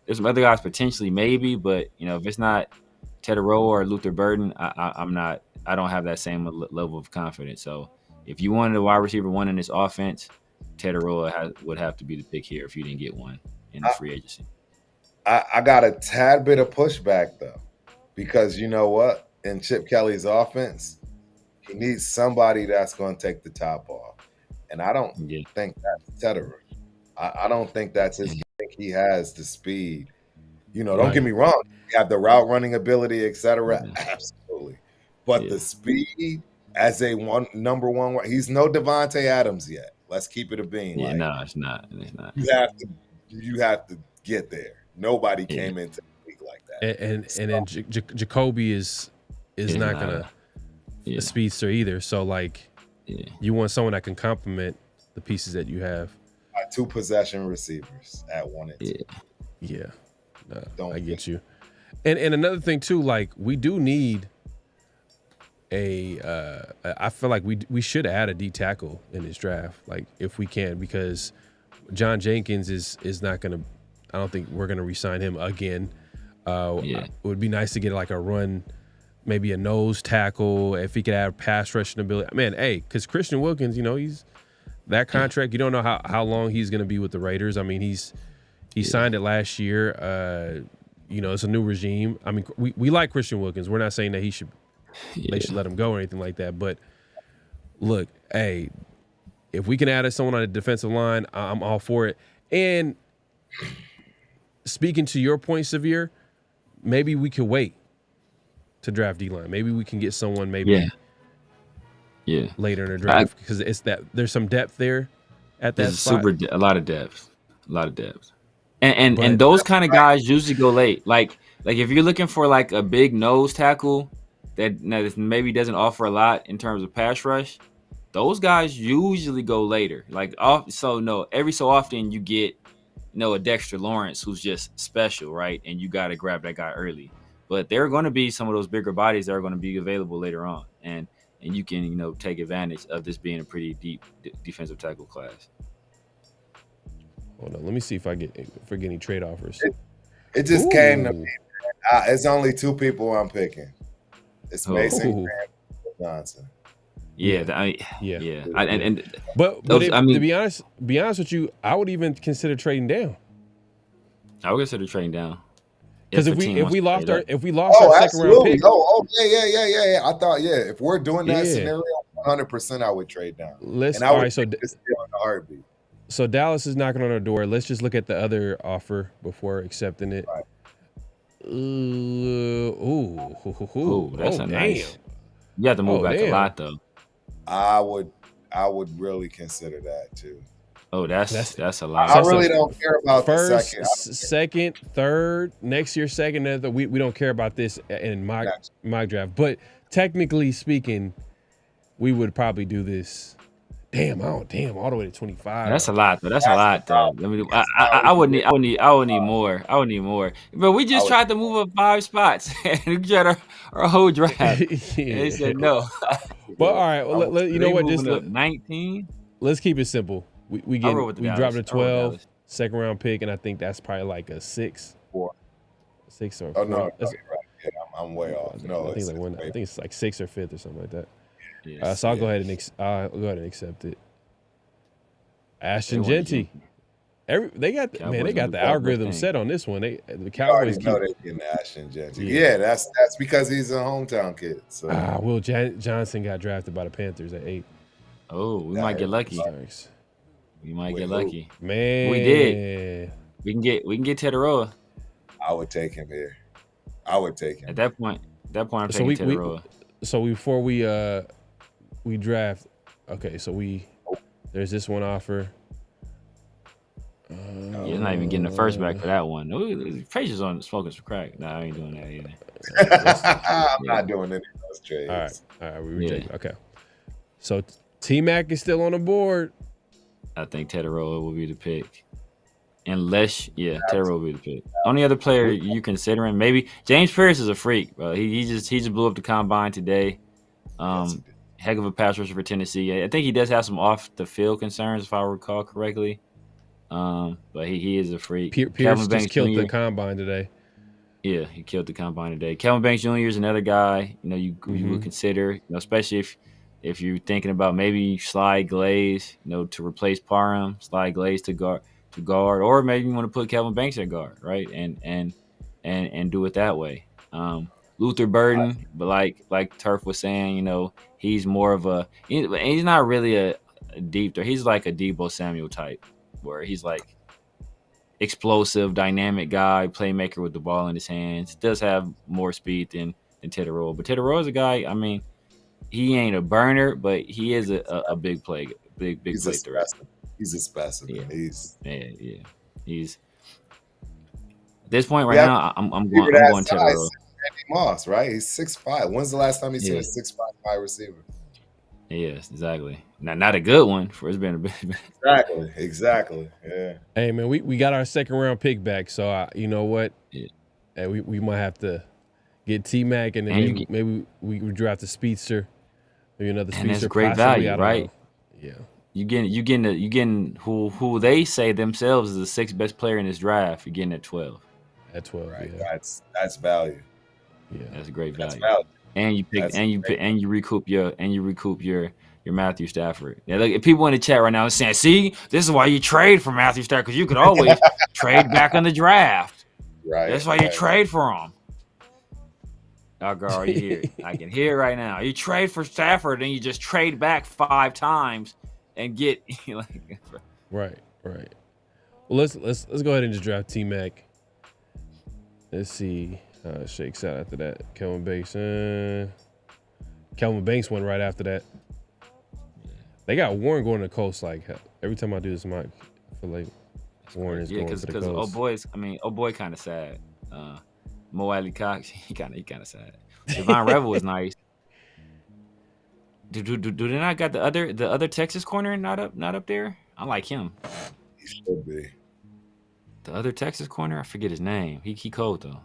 There's some other guys potentially, maybe, but if it's not Teteroa or Luther Burden, I don't have that same level of confidence. So if you wanted a wide receiver 1 in this offense, Teteroa would have to be the pick here if you didn't get one in the free agency. I got a tad bit of pushback though, because you know what? In Chip Kelly's offense, he needs somebody that's going to take the top off, and I don't think that's Teteroa. I don't think that's his. I think he has the speed. Don't get me wrong. You have the route running ability, etc. Absolutely, but the speed as a number one, he's no Devontae Adams yet. Let's keep it a bean. Yeah, no, it's not. It's not. You have to get there. Nobody came into the league like that. And then Jacoby is not gonna a speedster either. So you want someone that can complement the pieces that you have. 2 possession receivers at 1 and 2. Yeah. I get you. And another thing too, we do need I feel like we should add a D tackle in this draft, if we can, because John Jenkins is not gonna. I don't think we're gonna re-sign him again. It would be nice to get a run, maybe a nose tackle if he could have pass rushing ability. Man, because Christian Wilkins, he's that contract. You don't know how long he's gonna be with the Raiders. I mean, he signed it last year. It's a new regime. I mean, we like Christian Wilkins. We're not saying that they should let him go or anything like that. But look, if we can add someone on the defensive line, I'm all for it. And speaking to your point, Severe, maybe we could wait to draft D-line. Maybe we can get someone later in the draft, because it's that there's some depth there at that spot. A lot of depth. And those kind of guys usually go late. Like if you're looking for a big nose tackle that maybe doesn't offer a lot in terms of pass rush, those guys usually go later. Every so often you get a Dexter Lawrence who's just special, right? And you got to grab that guy early. But there are going to be some of those bigger bodies that are going to be available later on, and you can take advantage of this being a pretty deep defensive tackle class. Hold on, let me see if I get any trade offers. It just came to me. It's only 2 people I'm picking. It's Mason Graham and Johnson. To be honest with you, I would even consider trading down. I would consider trading down. Because if we lost our second round pick. Yeah. I thought, if we're doing that scenario, 100% I would trade down. I would still in a heartbeat. So Dallas is knocking on our door. Let's just look at the other offer before accepting it. Right. That's nice. You have to move back a lot though. I would I would really consider that too. Oh, that's a lot. I really don't care about first, the second, third, next year, second. We don't care about this in mock draft. But technically speaking, we would probably do this. Damn, all the way to 25. That's a lot, though. That's a lot, though. I mean, I would need more. I would need more. But we just tried to move up 5 spots and we tried our whole draft. And they said no. But all right, well, you know what? Just 19. Let's keep it simple. We dropped a 12 second round pick, and I think that's probably like a 6. 6 or 4. Oh no, right. Yeah, I'm way off. No, I think it's like 6th or 5th or something like that. Yes, so I'll go ahead and accept it. Ashton Genty. They got the algorithm set on this one. The Cowboys know they getting Ashton Genty. Yeah, that's because he's a hometown kid. So. Will Johnson got drafted by the Panthers at 8. Oh, we might get lucky. Thanks. We might get lucky. Man, we did. We can get Teteroa. I would take him here. I would take him at that point. I'm taking Teteroa. So before we draft, okay. So there's this one offer. He's not even getting the first back for that one. Fraser's on smoking some crack. Nah, I ain't doing that either. I'm not doing any of those trades. All right, we reject. Okay. So T-Mac is still on the board. I think Teteroa will be the pick. Unless, Teteroa will be the pick. Only other player you considering, maybe James Pierce is a freak, bro. He just blew up the combine today. Heck of a pass rusher for Tennessee. I think he does have some off the field concerns, if I recall correctly. But he is a freak. Pierce just killed the combine today. Yeah, he killed the combine today. Calvin Banks Jr. is another guy, you would consider, especially if you're thinking about maybe slide Glaze, to replace Parham, slide Glaze to guard, or maybe you want to put Calvin Banks at guard, right? And do it that way. Luther Burden, but like Turf was saying, he's more of he's not really a deep threat. He's like a Deebo Samuel type, where he's like explosive, dynamic guy, playmaker with the ball in his hands. Does have more speed than Teteroa, but Teteroa is a guy. I mean, he ain't a burner, but he is a big play, big play threat. He's a specimen. Yeah. He's at this point right now. I'm going Teteroa. Randy Moss, right? He's 6'5". When's the last time you seen a 6'5" wide receiver? Yes, exactly. Not a good one for it's been a bit. Exactly. Yeah. Hey man, we got our second round pick back, so you know what? Yeah. We might have to get T-Mac, and then maybe we draft a speedster, maybe another speedster. And that's great value, right? Yeah. You getting who they say themselves is the 6th best player in this draft. You're getting at 12. At 12, right? Yeah. That's value. Yeah, that's a great value. And you recoup your Matthew Stafford. Yeah, look, people in the chat right now are saying, "See, this is why you trade for Matthew Stafford, because you could always trade back in the draft. Right. That's why you trade for him." Oh, girl, are you here? I can hear it right now. You trade for Stafford, and you just trade back 5 times and get right. Well, let's go ahead and just draft T-Mac. Let's see how it shakes out after that. Kelvin Banks went right after that. They got Warren going to the Coast. Like every time I do this, I feel like Warren is going to the Coast. Old boy kind of sad. Mo Alley Cox, he kind of sad. Javon Revel was nice. Do they not got the other Texas corner not up there? I like him. He should be. The other Texas corner, I forget his name. He cold though.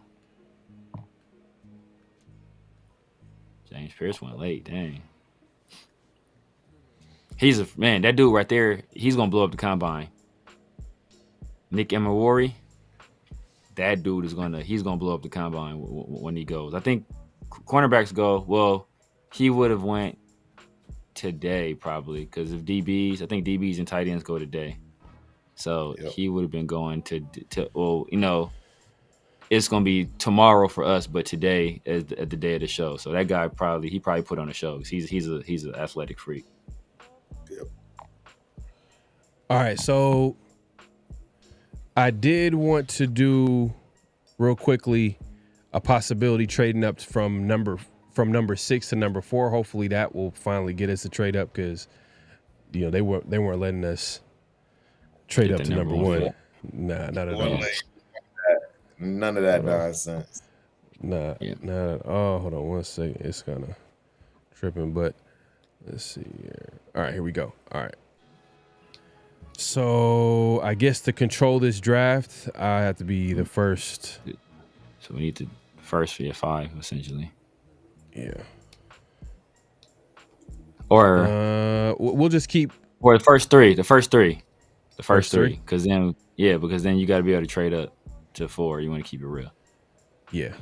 James Pierce went late. Dang. He's that dude right there. He's gonna blow up the combine. Nick Emery, that dude he's gonna blow up the combine when he goes. I think cornerbacks go. Well, he would have went today probably because of DBs. I think DBs and tight ends go today. So he would have been going to it's going to be tomorrow for us, but today is the day of the show. So that guy probably put on a show. He's an athletic freak. Yep. All right, so I did want to do real quickly a possibility trading up from number 6 to number 4. Hopefully that will finally get us a trade up because they weren't letting us trade up to number one. Nah, not at all. None of that nonsense. Nah, not at all. Hold on 1 second. It's kind of tripping, but let's see here. All right, here we go. All right. So I guess to control this draft, I have to be the first. So we need to first for your 5, essentially. Yeah. Or we'll just keep. Or the first three. The first three. Because then you got to be able to trade up to 4. You want to keep it real. Yeah,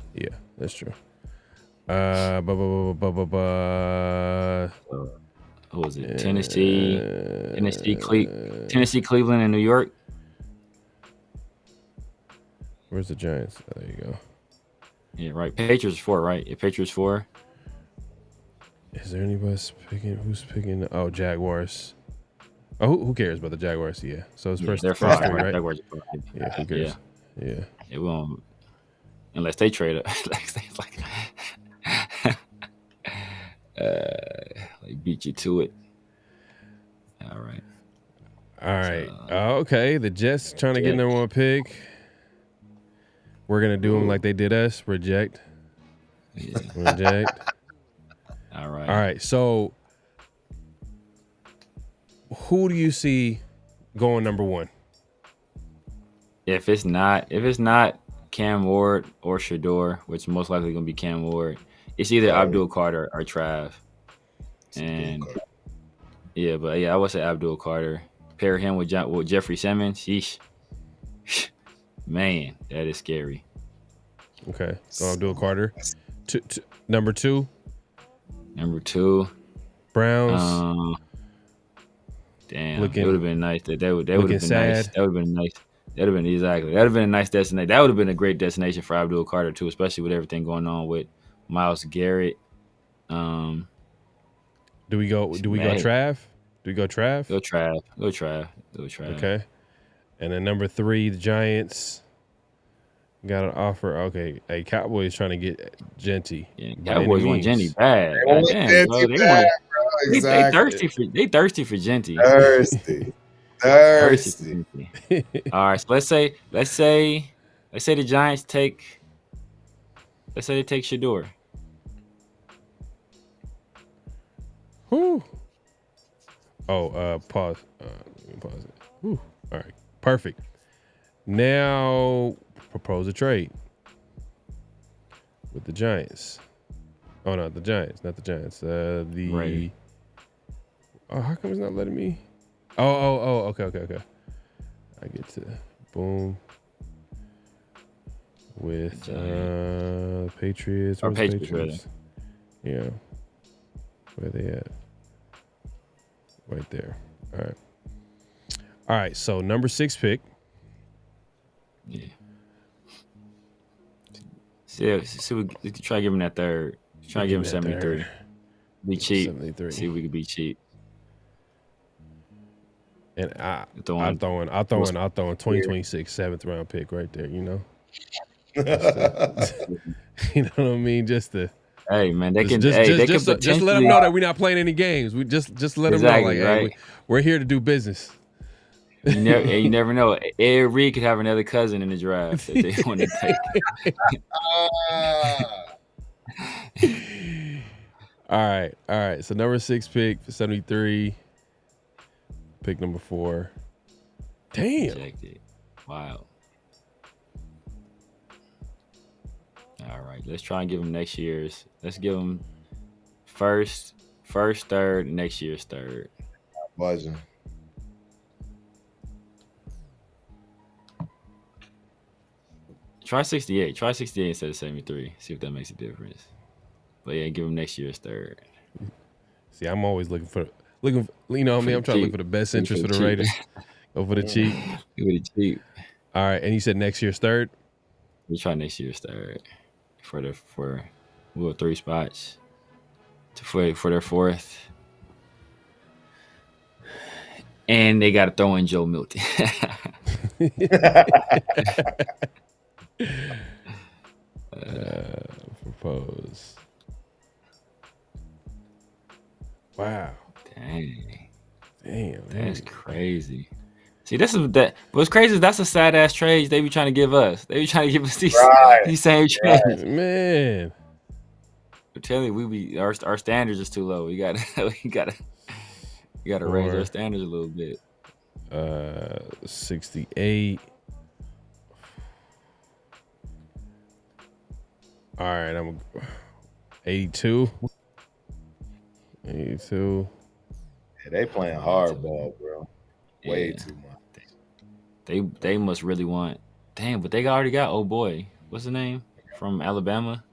that's true. Who was it? Tennessee, Cleveland, and New York. Where's the Giants? Oh, there you go. Yeah, right. Patriots 4, right? Yeah, Patriots 4. Is there anybody picking? Who's picking? Oh, Jaguars. Oh, who cares about the Jaguars? Yeah. So it's first. They're first 5, three, right? Jaguars. Yeah. Who cares? Yeah. It won't unless they trade up. Like beat you to it. All right. Okay. The Jets trying to get number 1 pick. We're gonna do them like they did us. Reject. Yeah. Reject. All right. All right. So, who do you see going number 1? If it's not Cam Ward or Shador, which most likely gonna be Cam Ward, it's either Abdul Carter or Trav. And I would say Abdul Carter. Pair him with Jeffrey Simmons. Sheesh. Man, that is scary. Okay, so Abdul Carter. Number 2. Number 2. Browns. Damn, it would have been nice. That would have been sad. Nice. That would have been nice. That would have been exactly. That would have been a nice destination. That would have been a great destination for Abdul Carter too, especially with everything going on with Myles Garrett. Do we go Trav? Do we go Trav? Go Trav. Okay. And then number 3, the Giants got an offer. Okay, hey, Cowboys trying to get Genty. Yeah, Cowboys want Genty bad. Exactly. They thirsty for Genty. Thirsty. All right, so let's say the Giants take. Let's say they take Shador. Whew. Oh, pause. Let me pause it. Whew. All right, perfect. Now propose a trade with the Giants. Oh, not the Giants. Right. Oh, how come it's not letting me? Oh, okay. I get to boom with Patriots. Or Where's Patriots. Yeah. Where they at? Right there. All right. So number 6 pick. Yeah. See, we could try to give him that 3rd. Try to give him 73. Be cheap. 73. See if we could be cheap. And I'll throw in 2026 7th round pick right there. You know. You know what I mean? Just to. Hey man, they can just let them know that we're not playing any games. We just let them know like, right? Hey, we're here to do business. You never know. Ed Reed could have another cousin in the draft that they want to take. All right. So number 6 pick for 73. Pick number 4. Damn. Rejected. Wow. All right, let's try and give him next year's. Let's give him first, 3rd, next year's 3rd. Buzzing. Try 68. Try 68 instead of 73. See if that makes a difference. But yeah, give him next year's 3rd. See, I'm always looking for. You know what I mean? I'm trying to look for the best interest for the Raiders. Go for the cheap. Go for the cheap. All right, and you said next year's 3rd? We try next year's 3rd for we'll 3 spots for their 4th. And they got to throw in Joe Milton. Propose. Wow. Dang. Damn, That's crazy. See, this is that. What's crazy is that's a sad ass trades they be trying to give us. They be trying to give us these same trades. man. I'm telling you, we be our standards is too low. We gotta raise our standards a little bit. 68. All right, I'm 82. 82. Yeah, they playing hardball, bro. Way too much. They must really want. Damn, but they already got old boy. What's his name from Alabama?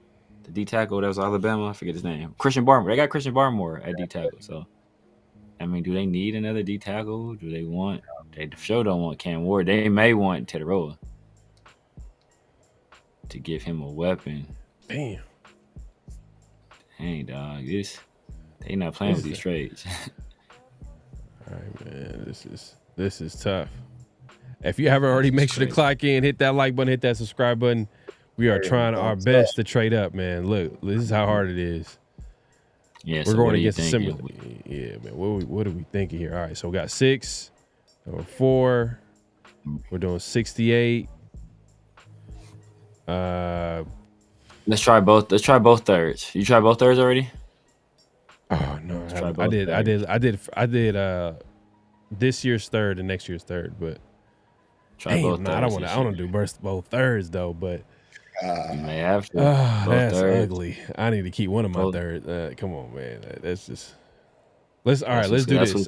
The D tackle that was Alabama. I forget his name. Christian Barmore. They got Christian Barmore at D tackle. So, I mean, do they need another D tackle? Do they want? They sure don't want Cam Ward. They may want Teteroa to give him a weapon. Damn. Hey, dog. They not playing with these trades. All right, man. This is tough. If you haven't already, make sure to clock in, hit that like button, hit that subscribe button. We are trying our best to trade up, man. Look, this is how hard it is. Yeah, we're so going against a similar. Yeah, man. What are we thinking here? All right, so we got 6, number 4. We're doing 68. Let's try both. Let's try both thirds. You try both thirds already? Oh no, I did. This year's third and next year's third, but damn, no, I don't want to do both thirds though. But you may have to. That's ugly. I need to keep one of my thirds. Come on, man. That's just. Let's do this.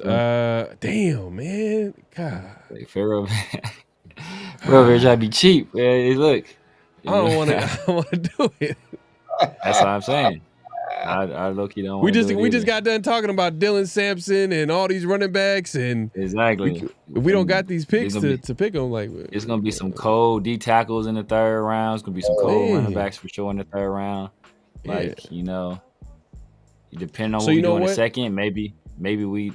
Damn, man. God. Like Pharaoh trying to be cheap. Man. Look. I don't want to do it. That's what I'm saying. I low-key don't want to do it. We just got done talking about Dylan Sampson and all these running backs, and exactly. We don't got these picks to pick them. Like it's gonna be some cold D tackles in the third round. It's gonna be some cold running backs for sure in the third round. Like depending on what we do in the second, maybe we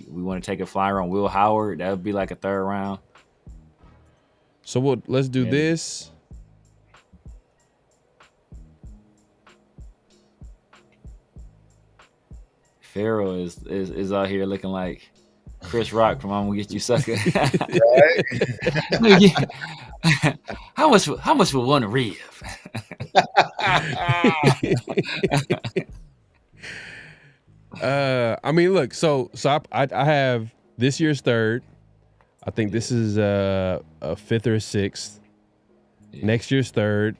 want to take a flyer on Will Howard. That would be like a third round. So let's do this. Pharaoh is out here looking like Chris Rock from I'm Gonna Get You Sucker. How much will one rib? I mean, look. So I have this year's third. I think this is a 5th or a 6th. Yeah. Next year's third,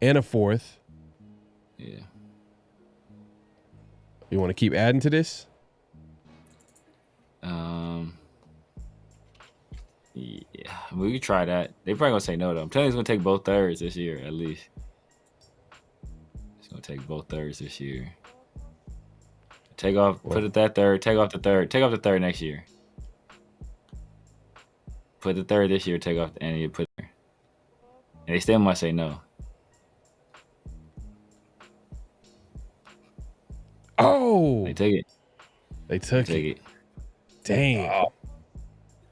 and a 4th. Yeah. You want to keep adding to this? Yeah, we could try that. They probably gonna say no though. I'm telling you, it's gonna take both thirds this year at least. It's gonna take both thirds this year. Take off, put it that third. Take off the third. Take off the third next year. Put the third this year. Take off and you put it there. And they still might say no. Oh, they take it. They took it. Damn. Oh.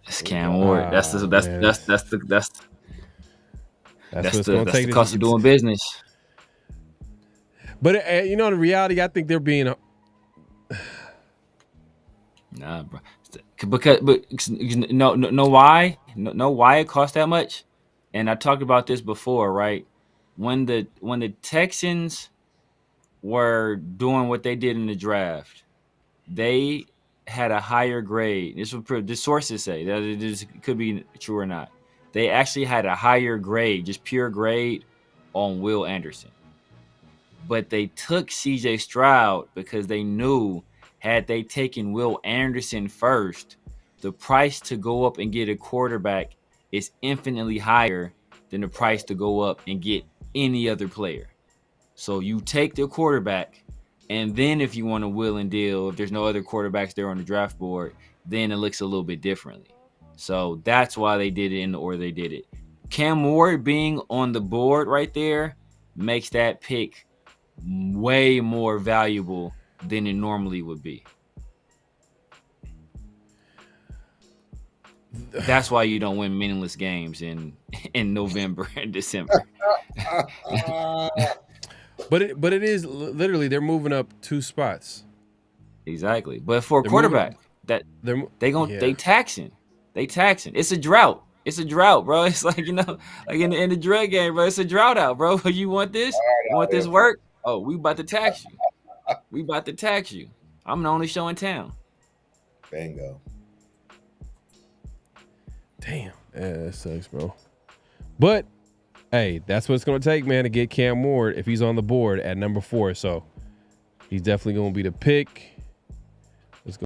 It's Cam Ward. That's the cost of doing business. But the reality, I think they're being. Nah, bro. But why it costs that much? And I talked about this before, right? When the Texans were doing what they did in the draft, they had a higher grade. This is what the sources say. That it could be true or not. They actually had a higher grade, just pure grade, on Will Anderson. But they took C.J. Stroud because they knew had they taken Will Anderson first, the price to go up and get a quarterback is infinitely higher than the price to go up and get any other player. So you take the quarterback, and then if you want to will and deal, if there's no other quarterbacks there on the draft board, then it looks a little bit differently. So that's why they did it in the order they did it. Cam Ward being on the board right there makes that pick way more valuable than it normally would be. That's why you don't win meaningless games in November and December. But it is literally they're moving up 2 spots. Exactly. But for a quarterback, that Yeah. they taxing. It's a drought. It's a drought, bro. It's like, like in the drug game, bro. It's a drought out, bro. You want this? You want this work? Oh, we about to tax you. We about to tax you. I'm the only show in town. Bingo. Damn, that sucks, bro. But hey, that's what it's gonna take, man, to get Cam Ward if he's on the board at number 4. So he's definitely gonna be the pick.